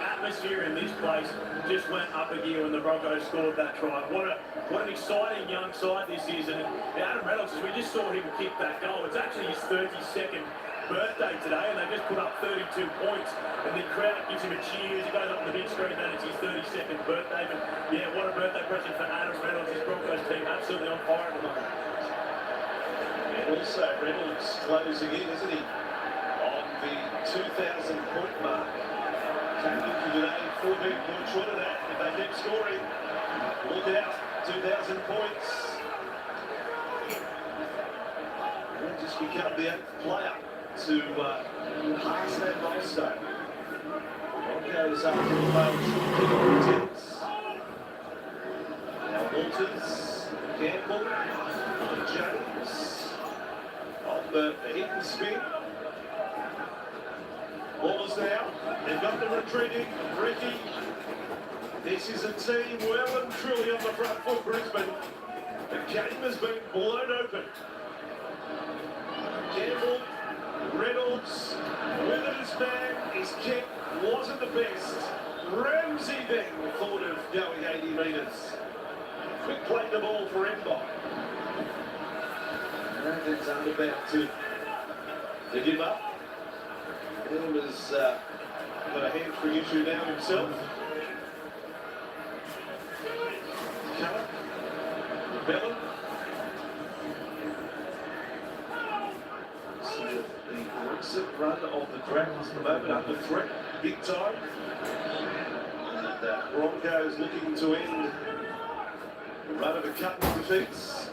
atmosphere in this place just went up a gear when the Broncos scored that try. What an exciting young side this is. And Adam Reynolds, we just saw him kick that goal. It's actually his 32nd birthday today, and they just put up 32 points. And the crowd gives him a cheers. He goes up on the big screen, then it's his 32nd birthday. But yeah, what a birthday present for Adam Reynolds. His Broncos team absolutely on fire at the moment. And also Reynolds closing in, isn't he? On the 2,000 point mark. Tackling today, 14 points short of that. If they keep scoring, look out, 2,000 points. He'll just become the 8th player to pass that milestone. Broncos up to the most now Walters, Campbell, James on the hit and spin. Ballers now, they've got the retreating Ricky. This is a team well and truly on the front foot, Brisbane. The game has been blown open. Campbell, Reynolds, with his man, his kick wasn't the best. Ramsey then thought of going 80 metres. Quick played the ball for Ember. Dragons are about to give up. Elmer's got a hamstring issue now himself. Keller, Bellin. So the recent run of the Dragons at the moment under threat, big time. And Broncos looking to end the run of a couple of defeats.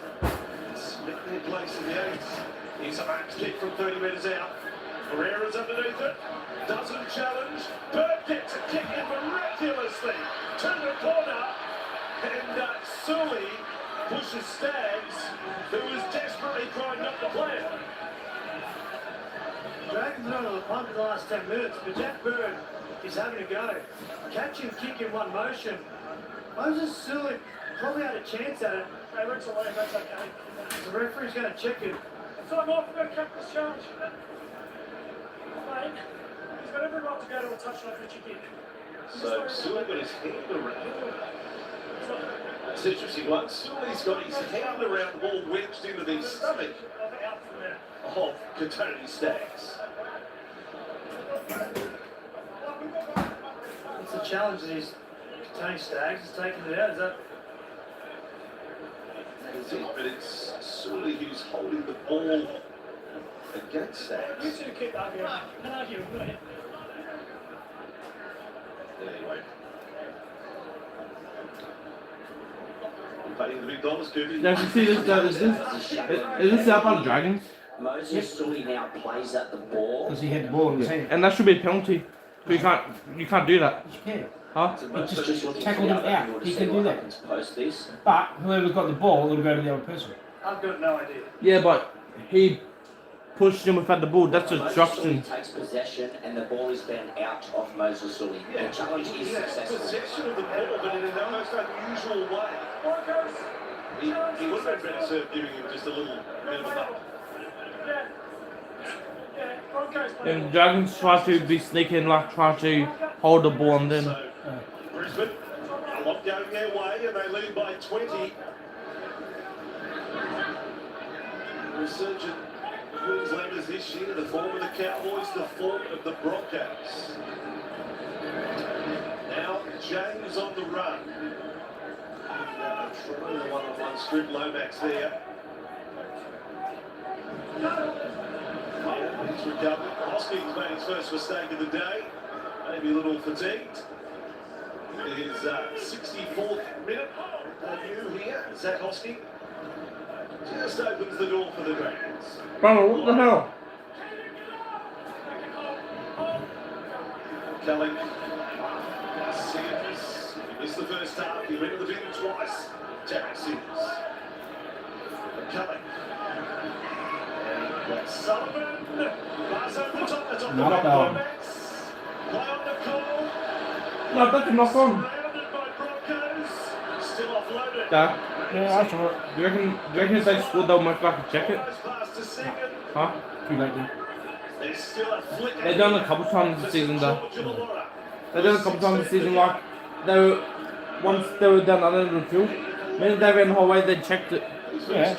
Split their place in the 8th. Here's a max kick from 30 metres out. Pereira's underneath it, doesn't challenge. Bird gets a kick in miraculously to the corner, and Sully pushes Staggs, who is desperately trying not to play it. Dragons are on the pump in the last 10 minutes, but Jack Bird is having a go. Catch and kick in one motion. Moses Sully probably had a chance at it. They went away, that's okay. The referee's going to check it. So I'm off, we're going to cut this charge. Mate, he's got every right to go to a touchline for a kick. So Sully got his hand around. It's interesting one. Sully's got his hand around the ball wedged into the stomach of Katoni Staggs. It's a challenge that he's Tony Staggs has taken it out. Is that? That is it, but it's Sully who's holding the ball against Staggs. You two keep arguing. And arguing, go ahead. Anyway. Paying the big dollars, Goofy. Now, if you see this, is this up on the Dragons? Moses Sully now plays at the ball. Because he had the ball in his hand. And that should be a penalty. You can't do that. Yeah. Huh? He just tackled him out. He can do that. Post this. But whoever's got the ball, it'll go to the other person. I've got no idea. Yeah, but he pushed him without the ball. That's obstruction. Moses Sully takes possession and the ball is then out of Moses Sully. Yeah, The challenge is successful. possession of the ball, but in an almost unusual way. He would have been better served giving him just a little bit of a bump. And the Dragons try to be sneaky like try to hold the ball and then. So, Brisbane, a lot going their way, and they lead by 20. Resurgent Queenslanders this year, the form of the Cowboys, the form of the Broncos. Now, James on the run. Trying the one-on-one strip, Lomax there. He's recovered. Hoskins made his first mistake of the day. Maybe a little fatigued. It is 64th minute debut here. Zach Hosking just opens the door for the Dragons. Bro, what the hell? Kelly. Sims. He missed the first half. He went to the bin twice. Jack Sims. Kelly. And Sullivan. Pass over the top. That's on the Not back. bad. Play on the call. No, that's a knock on. Surrounded by Broncos. Still offloaded. Yeah. Yeah, I saw it. Do you reckon if they scored they'll most likely check it? Pass to second. Huh? Too late then. There's still a flick. They've done a couple times this season though. They've done a couple times this season, like they were, once they were done under the field, minute they ran the whole way, they checked it. Yeah.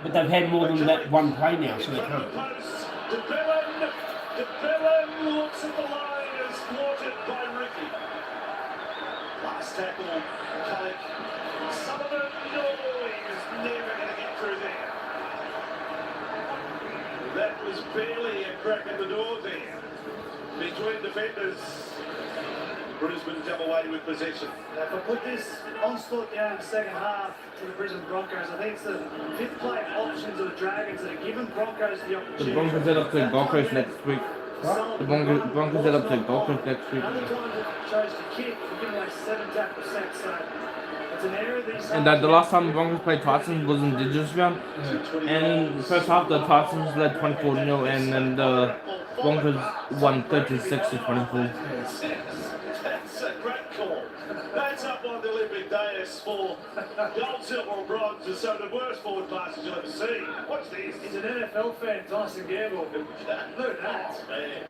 But they've had more than that one play now, so they can't. DeBellin looks at the line as thwarted by Ricky. Last tackle, Cullick. Sullivan, no, he was never going to get through there. That was barely a crack in the door there. Between defenders. Brisbane come away with possession. If I put this onslaught down in the second half to the Brisbane Broncos, I think it's the fifth play options of the Dragons that are giving Broncos the opportunity. The Broncos head up to Broncos next week. The Broncos head up to Broncos next week. Another time that chose to kick, we're giving away 7 tackles set, so it's an area these And the last time the Broncos played Titans was in the Digits round. And the first half the Titans led 24-0 and then the Broncos won 36-24. That's a great call. That's up on the Olympic dais for gold, silver or bronze is some of the worst forward passes you'll ever see. Watch this. He's an NFL fan, Tyson Gamble. Look at that. Man,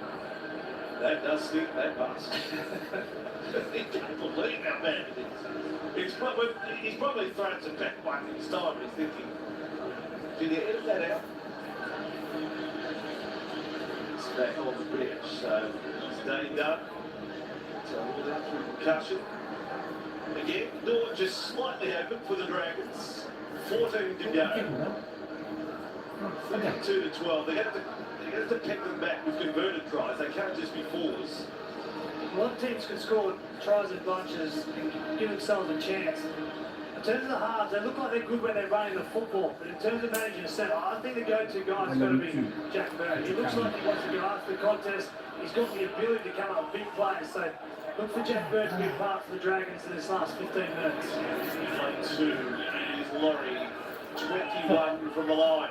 that does stink, that pass. He can't believe how bad it is. He's probably thrown some back one in his time. He's thinking, did you edit that out? It's back on the bench, so staying up. So without concussion. Again, door just slightly open for the Dragons. 14 to go. 2-12. They have to pick them back with converted tries. They can't just be fours. A lot of teams can score tries in bunches and give themselves a chance. In terms of the halves, they look like they're good when they're running the football, but in terms of managing a set, I think the go-to guy has got to be Jack Bird. He looks like he wants to go after the contest. He's got the ability to come up with big plays, so look for Jack Bird to be part of the Dragons in this last 15 minutes. Line 2 is Laurie, 21 from the line.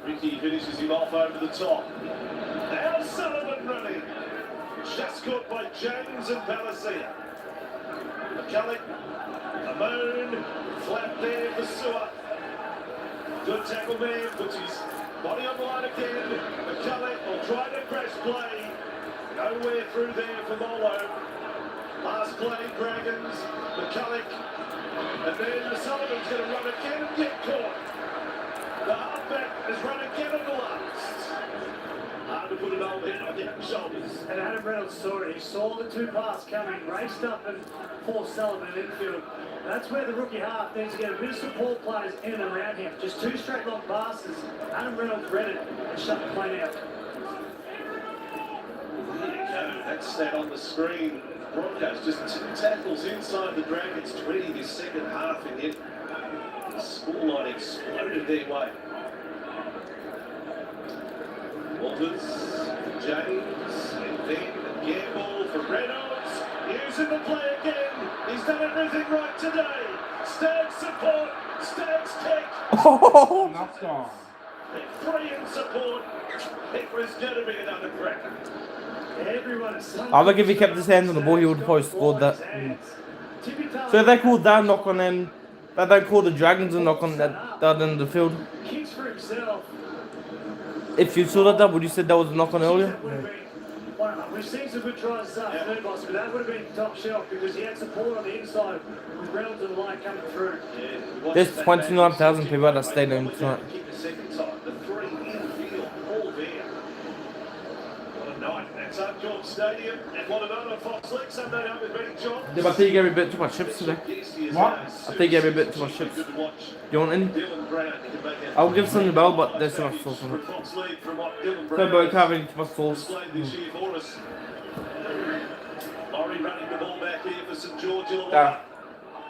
Ricky finishes him off over the top. Now Sullivan running. Just caught by James and Palacia. McCulloch, a moon, flat there for Sewer. Good tackle man, puts his body on the line again. McCulloch will try to press play. Nowhere through there for Molo. Last play, Dragons, McCulloch. And then Sullivan's going to run again and get caught. The halfback has run again at the last. Hard to put it on there, on the shoulders. And Adam Reynolds saw it. He saw the two passes coming, raced up and forced Sullivan infield. That's where the rookie half needs to get a bit of support players in and around him. Just 2 straight long passes. Adam Reynolds read it and shut the play down. There you go. That's that on the screen. Broncos just 2 tackles inside the Dragons, 20 this second half, and yet the scoreline exploded their way. Walters, James, and then Gamble for Reynolds. Using the play again. He's done everything right today. Staggs support, Staggs kick. Knocked on. Brilliant support. It was going to be another cracker. I think if he kept his hands on the ball, he would have probably scored that. So if they called that knock on him, but they called the Dragons a knock on that in the field. Kicks for himself. If you saw that, would you say that was a knock on earlier? We've seen some good tries this afternoon, boss, but that would have been top shelf because he had support on the inside with Reynolds and the line coming through. There's 29,000 people at the stadium tonight. Suncorp Stadium and what another Fox League Sunday night with Benny John. Yeah, but I think you gave me a bit too much chips today. What? I think you gave me a bit too much chips. Do you want any? I'll give some to Bell, but there's too much sauce on it. So both having too much sauce. Laurie running the ball back here for St George. Yeah.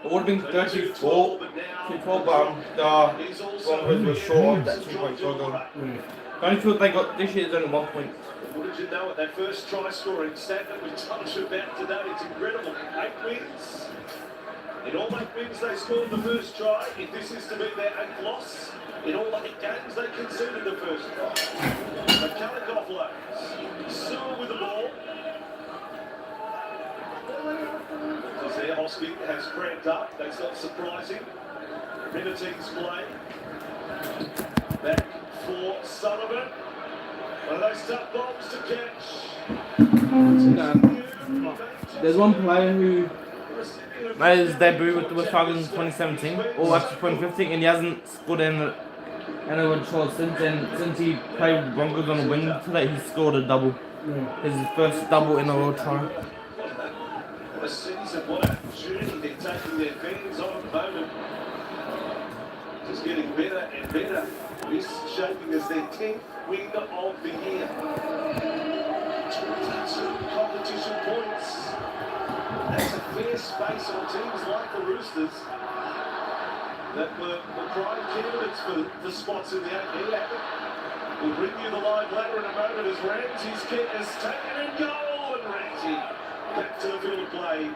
It would have been 34, but the Broncos were short of that 2 point goal. The only field they got this year is only 1 point. What did you know at that first try scoring stat that we told you about today? It's incredible. 8 wins. In all 8 wins, they scored the first try. If this is to be their 8th loss, in all 8 games, they conceded the first try. McCulloch offloads. Sewer with the ball. Because there, Hosking has cramped up. That's not surprising. Minutings play. Back for Sullivan. One of those tough balls to catch. There's one player who made his debut with the West Dragons in 2017, or actually 2015, and he hasn't scored anyone short since. And since he played with the Broncos on the wing today, he scored a double. His first double in a row try. What a season, what a journey they're taking their fans on at the moment. Just getting better and better. This shaping as their 10th win of the year. 22 competition points. That's a fair space on teams like the Roosters that were prime candidates for spots in the 8. We'll bring you the live ladder in a moment as Ramsey's kick is taken in goal, and Ramsey back to the field of play.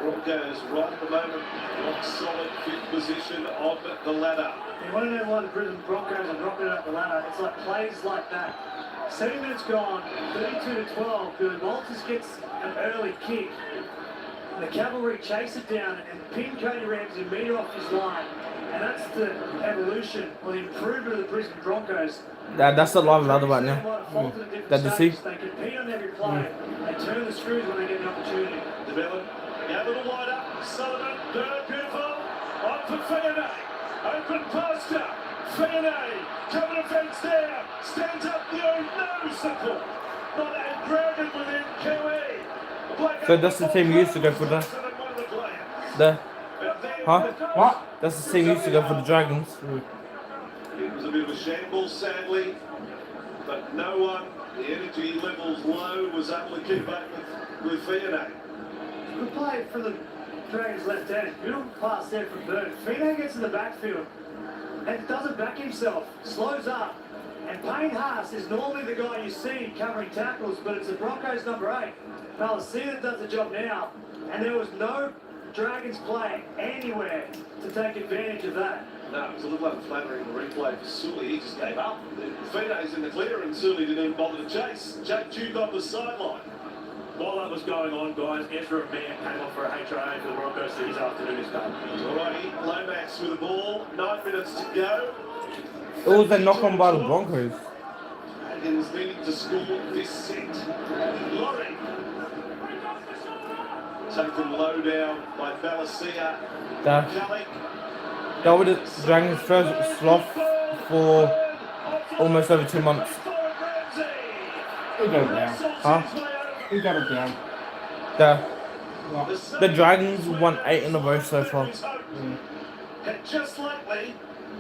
Broncos right at the moment, rock solid 5th position on the ladder. You want to know why the Brisbane Broncos are rocking up the ladder? It's like plays like that. 7 minutes gone, 32-12. Billy Walters gets an early kick. And the Cavalry chase it down and pin Cody Ramsey a metre off his line. And that's the evolution or the improvement of the Brisbane Broncos. That's the live ladder right now. That you see? They compete on every play. They turn the screws when they get an opportunity. Develop. Yeah, a little wide up. Sullivan, beautiful. On for Fiona. Open poster. Fiona. Cover the fence there. Stands up the no support. Not a grounded within QE. So that's the team you used to go for the huh? What? That's the team you used to go for the Dragons. It was a bit of a shambles, sadly. But no one, the energy levels low, was able to keep up with Fiona. Good play for the Dragons left end. Beautiful pass there from Bird. Fino gets in the backfield and doesn't back himself. Slows up. And Payne Haas is normally the guy you see covering tackles, but it's the Broncos number 8. Palacina does the job now. And there was no Dragons play anywhere to take advantage of that. No, it was a little unflattering replay for Sully. He just gave up. Fino's in the clear and Sully didn't even bother to chase. Jake Duke on the sideline. While that was going on, guys, Ezra Mann came off for a HRA for the Broncos, so his afternoon is done. Alrighty, Lomax with the ball. 9 minutes to go. It was a knock on by the Broncos. Dragons needing to score this set. Laurie. Taken low down by Balasia. That was the Dragons' first sloth for almost over 2 months. Who got it down? Huh? Who got it down? The Dragons won 8 in a row so far. And just lately,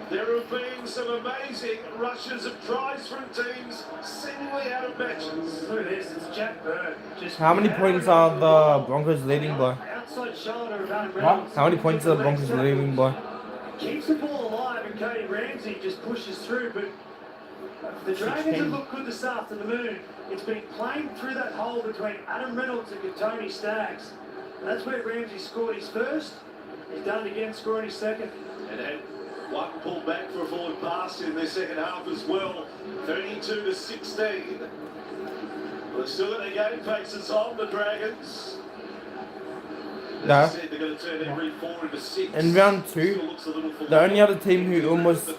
there have been some amazing rushes of tries from teams seemingly out of matches. Look at this, it's Jack Bird. How many points are the Broncos leading by? Outside shoulder of Adam What? Reynolds. How many points are the Broncos leading by? Keeps the ball alive and Cody Ramsey just pushes through, but the Dragons have looked good this afternoon. It's been playing through that hole between Adam Reynolds and Tony Staggs. And that's where Ramsey scored his first. He's done it again, scoring his second. And had one pulled back for a forward pass in their second half as well. 32-16. We're still in the game, faces on the Dragons. As I said, they're going to turn every 4 into 6. In round 2, the only other team who almost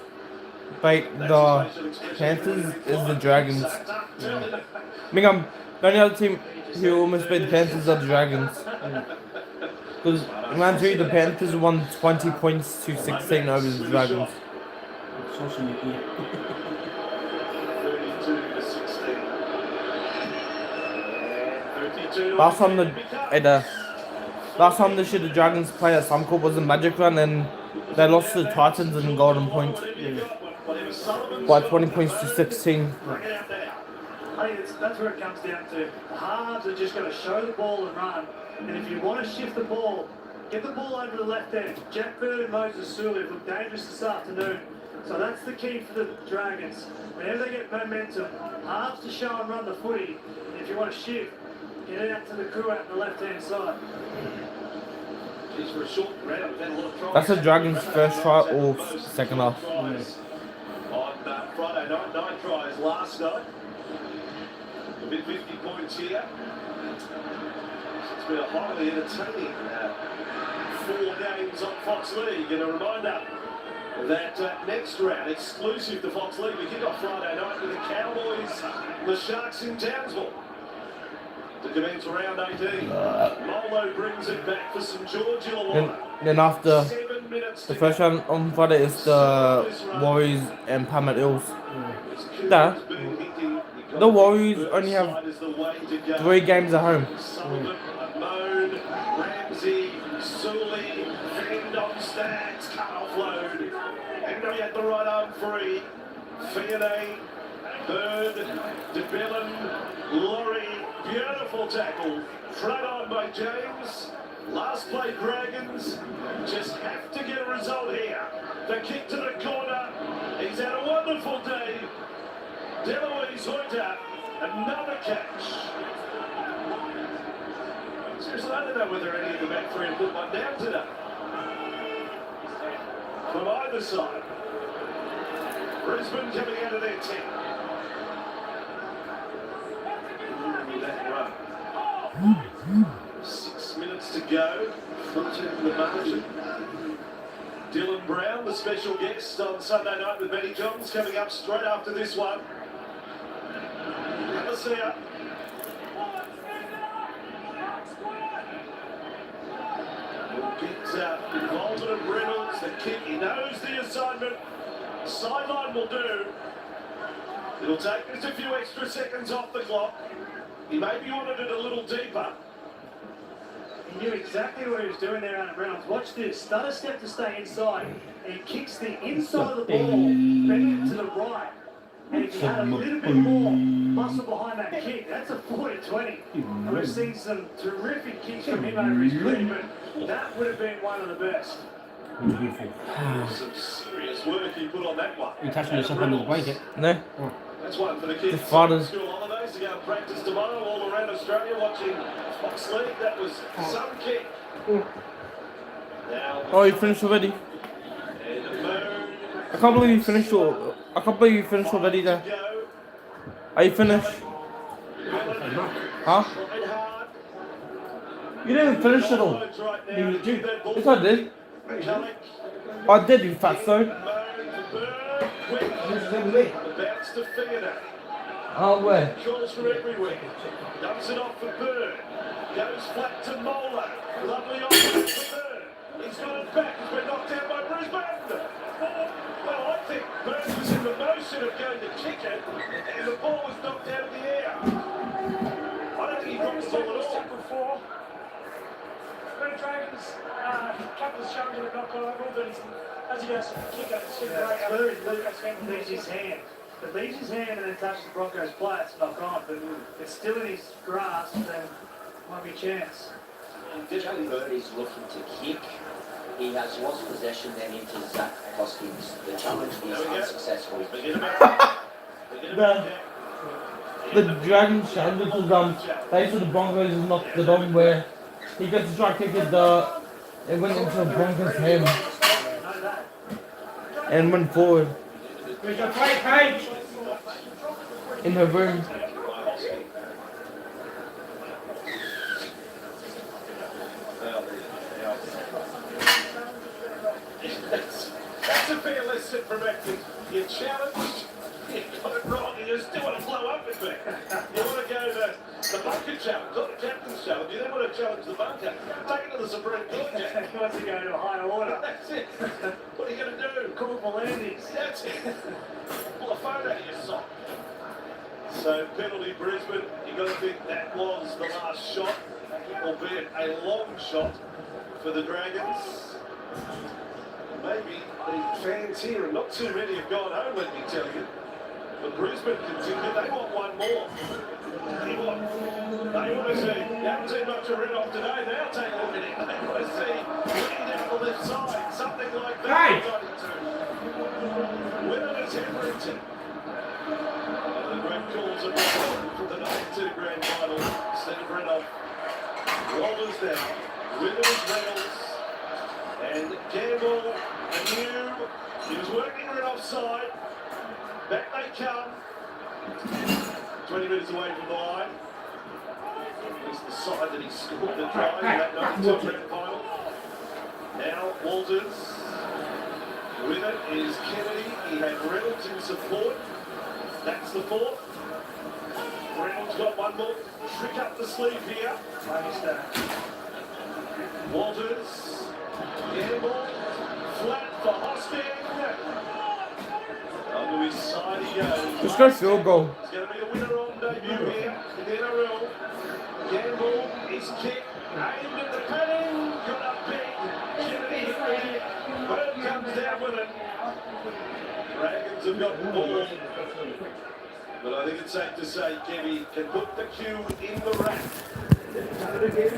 beat the Panthers is the Dragons. The only other team who almost beat the Panthers are the Dragons. Because in round 3, the Panthers won 20 points to 16 over the Dragons. Social media. 32-16. Last time this year the Dragons played at Suncorp was a Magic Run and they lost to the Titans in Golden Point by 20 points to 16. I think that's where it comes down to. The halves are just going to show the ball and run. And if you want to shift the ball, get the ball over to the left end. Jack Bird and Moses Sully have looked dangerous this afternoon. So that's the key for the Dragons. Whenever they get momentum, halves to show and run the footy. And if you want to shift, get it out to the crew out on the left-hand side. That's the Dragons' first try or second half. On Friday night, 9 tries last night. A bit 50 points here. It's been a highly entertaining 4 games on Fox League, and a reminder that next round, exclusive to Fox League, we kick off Friday night with the Cowboys, the Sharks in Townsville. To commence round 18, Molo brings it back for St George Illawarra. Then after 7 minutes the to first go. round on Friday is the Warriors and Parramatta Eels. Nah, the Warriors only have 3 games at home. Sullivan, Moan, Ramsey, Sully, Fend on Stacks, cut offload. And he had the right arm free. Fionney, Bird, DeBellin, Laurie, beautiful tackle. Front on by James. Last play Dragons. Just have to get a result here. The kick to the corner. He's had a wonderful day. Deloise Hoyter, another catch. Seriously, I don't know whether any of the back three have put one down today. From either side. Brisbane coming out of their 10. That run. 6 minutes to go. Filtering the margin. Dylan Brown, the special guest on Sunday night with Benny Johns, coming up straight after this one. Let's see ya. Get involvement of Reynolds, the kick, he knows the assignment. Sideline will do. It'll take just a few extra seconds off the clock. He maybe wanted it a little deeper. He knew exactly what he was doing there, Adam Reynolds. Watch this. Stutter step to stay inside. And he kicks the inside of the ball, bending it to the right. And if he had a little bit more muscle behind that kick, that's a 40-20. And we've seen some terrific kicks from him over his career, but that would have been one of the best. Beautiful. Some serious work he put on that one. You touching yourself under the blanket? No. That's one for the kids. Just fathers. School holidays to go and practice tomorrow all around Australia watching Fox League. That was some kick. Now, Oh, you finished already? I can't believe you finished. I can't believe you finished already there. Are you finished? Huh? You didn't finish it all. Yes, I did. I did, you fatso. bounce to Fionney. Oh, where? Calls from everywhere. Dumps it off for Bird. Goes flat to Molo. Lovely offload for Bird. He's got it back. He's been knocked down by Brisbane. Well, I think Bird was in the motion of going to kick it, and the ball was knocked out of the air. I don't think he dropped the ball at all. The Dragons, couple of challenges have not gone over, but as he goes to kick it, it's great. Leaves his hand. It leaves his hand and then touches the Broncos player, it's not gone, but it's still in his grasp, then might be a chance. Joey Bird is looking to kick. He has lost possession then into Zach Hoskins. The challenge is unsuccessful. The Dragons challenge was basically the Broncos is knocked it on where he gets to try to kick it, it went into the Broncos' hand and went forward in her room. That's a fair lesson from acting. You're challenged, you got it wrong, and you still want to blow up with me. You want to go the bunker challenge, not the captain's challenge. You don't want to challenge the bunker. Take it to the Supreme Court, Jack. He wants to go to a higher order. That's it. What are you going to do? Call for landings. That's it. Pull a phone out of your sock. So, penalty Brisbane. You've got to think that was the last shot, albeit a long shot for the Dragons. Maybe the fans here, and not too many have gone home, let me tell you. But Brisbane continue, they want one more. They want to see, you haven't seen much of Red off today, now take a look at it. They want to see winning down the left side, something like that. Hey! Winning is Henderson. And the great calls are for the 92 grand final. Steve Renoff. Walters down. Winner is Reynolds. And Campbell, anew, he was working Red offside. Back they come. 20 metres away from the line. It's the side that he scored the try in that 92 grand final. Now Walters. With it is Kennedy. He had Reynolds in support. That's the fourth. Reynolds got one more trick up the sleeve here. Walters. Gamble. Flat for Hosking. Onto his side he goes. Let's go field goal. It's going to be a winner on debut here in the NRL. Gamble is kicked. Aimed at the padding. Got up big. Kennedy hit the hit. Bird comes down with it. Dragons have got the ball. But I think it's safe to say Kevy can put the cue in the rack. They've done it again.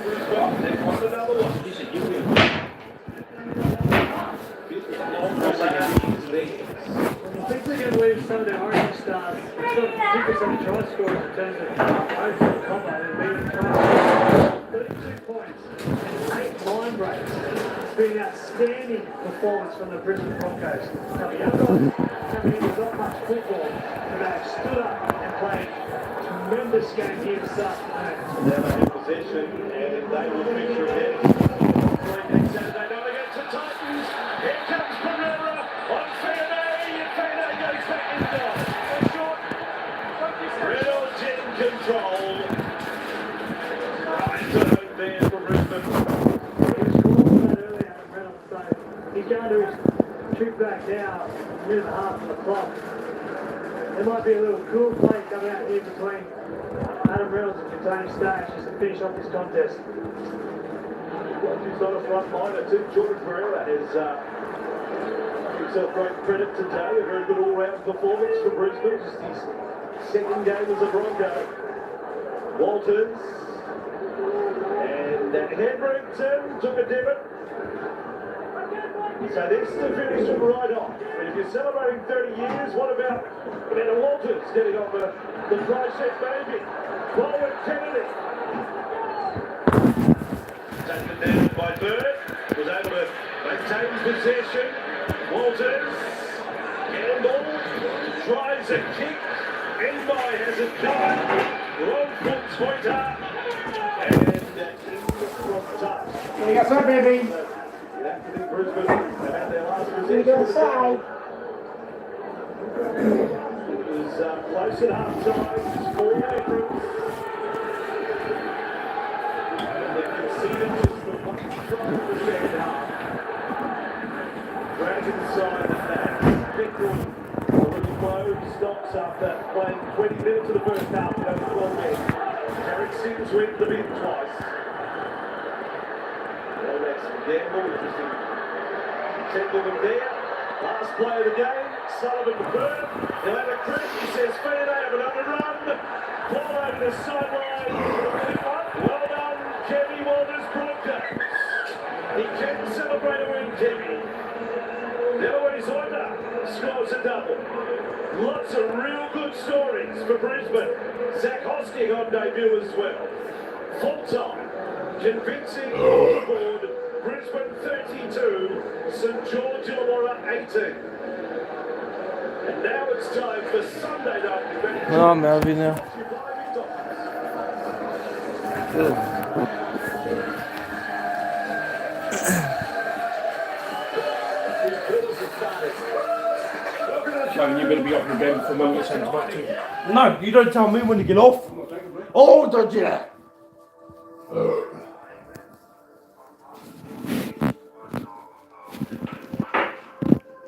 They've won another one. I think they're going to leave some of their orange stars. It's got 2% try scores in terms of overall combat and beating tries. 32 points and 8 line breaks. It's been an outstanding performance from the Brisbane Broncos. Now the young guys coming in with not much football, but they've stood up and played a tremendous game here this afternoon. They're in possession and they will feature again. Saturday night against the Titans. Here comes Pereira on Fairday, and Fairday goes back inside. Reynolds in control. Right zone there for Brisbane. He was called for that earlier, Adam Reynolds, so he's going to trip back now, a minute and a half on the clock. There might be a little cool play coming out here between Adam Reynolds and Tony Staggs just to finish off this contest. Well, he's not a front liner too. Jordan Pereira has himself great credit today. A very good all-round performance for Brisbane. Just his second game as a Bronco. Walters. And Hendrickson took a divot. So this is the finish from right off. And if you're celebrating 30 years, what about Walters getting on the tricep baby? Forward Kennedy. Taken down by Bird. Was able to maintain possession. Walters. Campbell tries a kick. Enby has it done. Wrong foot sweetheart. And in from touch. There you go, sir, baby. You have to think Brisbane about their last There you possession. go, side. It was close at half time. It's 4 Aprils. And they conceded just the one try in the second half. Dragons side of that. Victor already closed stops after playing 20 minutes of the first half with over 12 men. Derek Sims went the bid twice. Well, that's Gamble, interesting. Tendleman there. Last play of the game. Sullivan to Bird. He'll have a crit. He says, fair day, have another run. Ball over the sideline. Well done, Kevy Walters Broncos. He can celebrate a win, Kevy. Eloise Oyster scores a double. Lots of real good stories for Brisbane. Zach Hosking on debut as well. Full time. Convincing all the board. Brisbane 32, St George Illawarra 18. And now it's time for Sunday night. Oh, Melvin now. Shane, you better be off your bed for when we send back to. No, you don't tell me when to get off. Oh, don't you?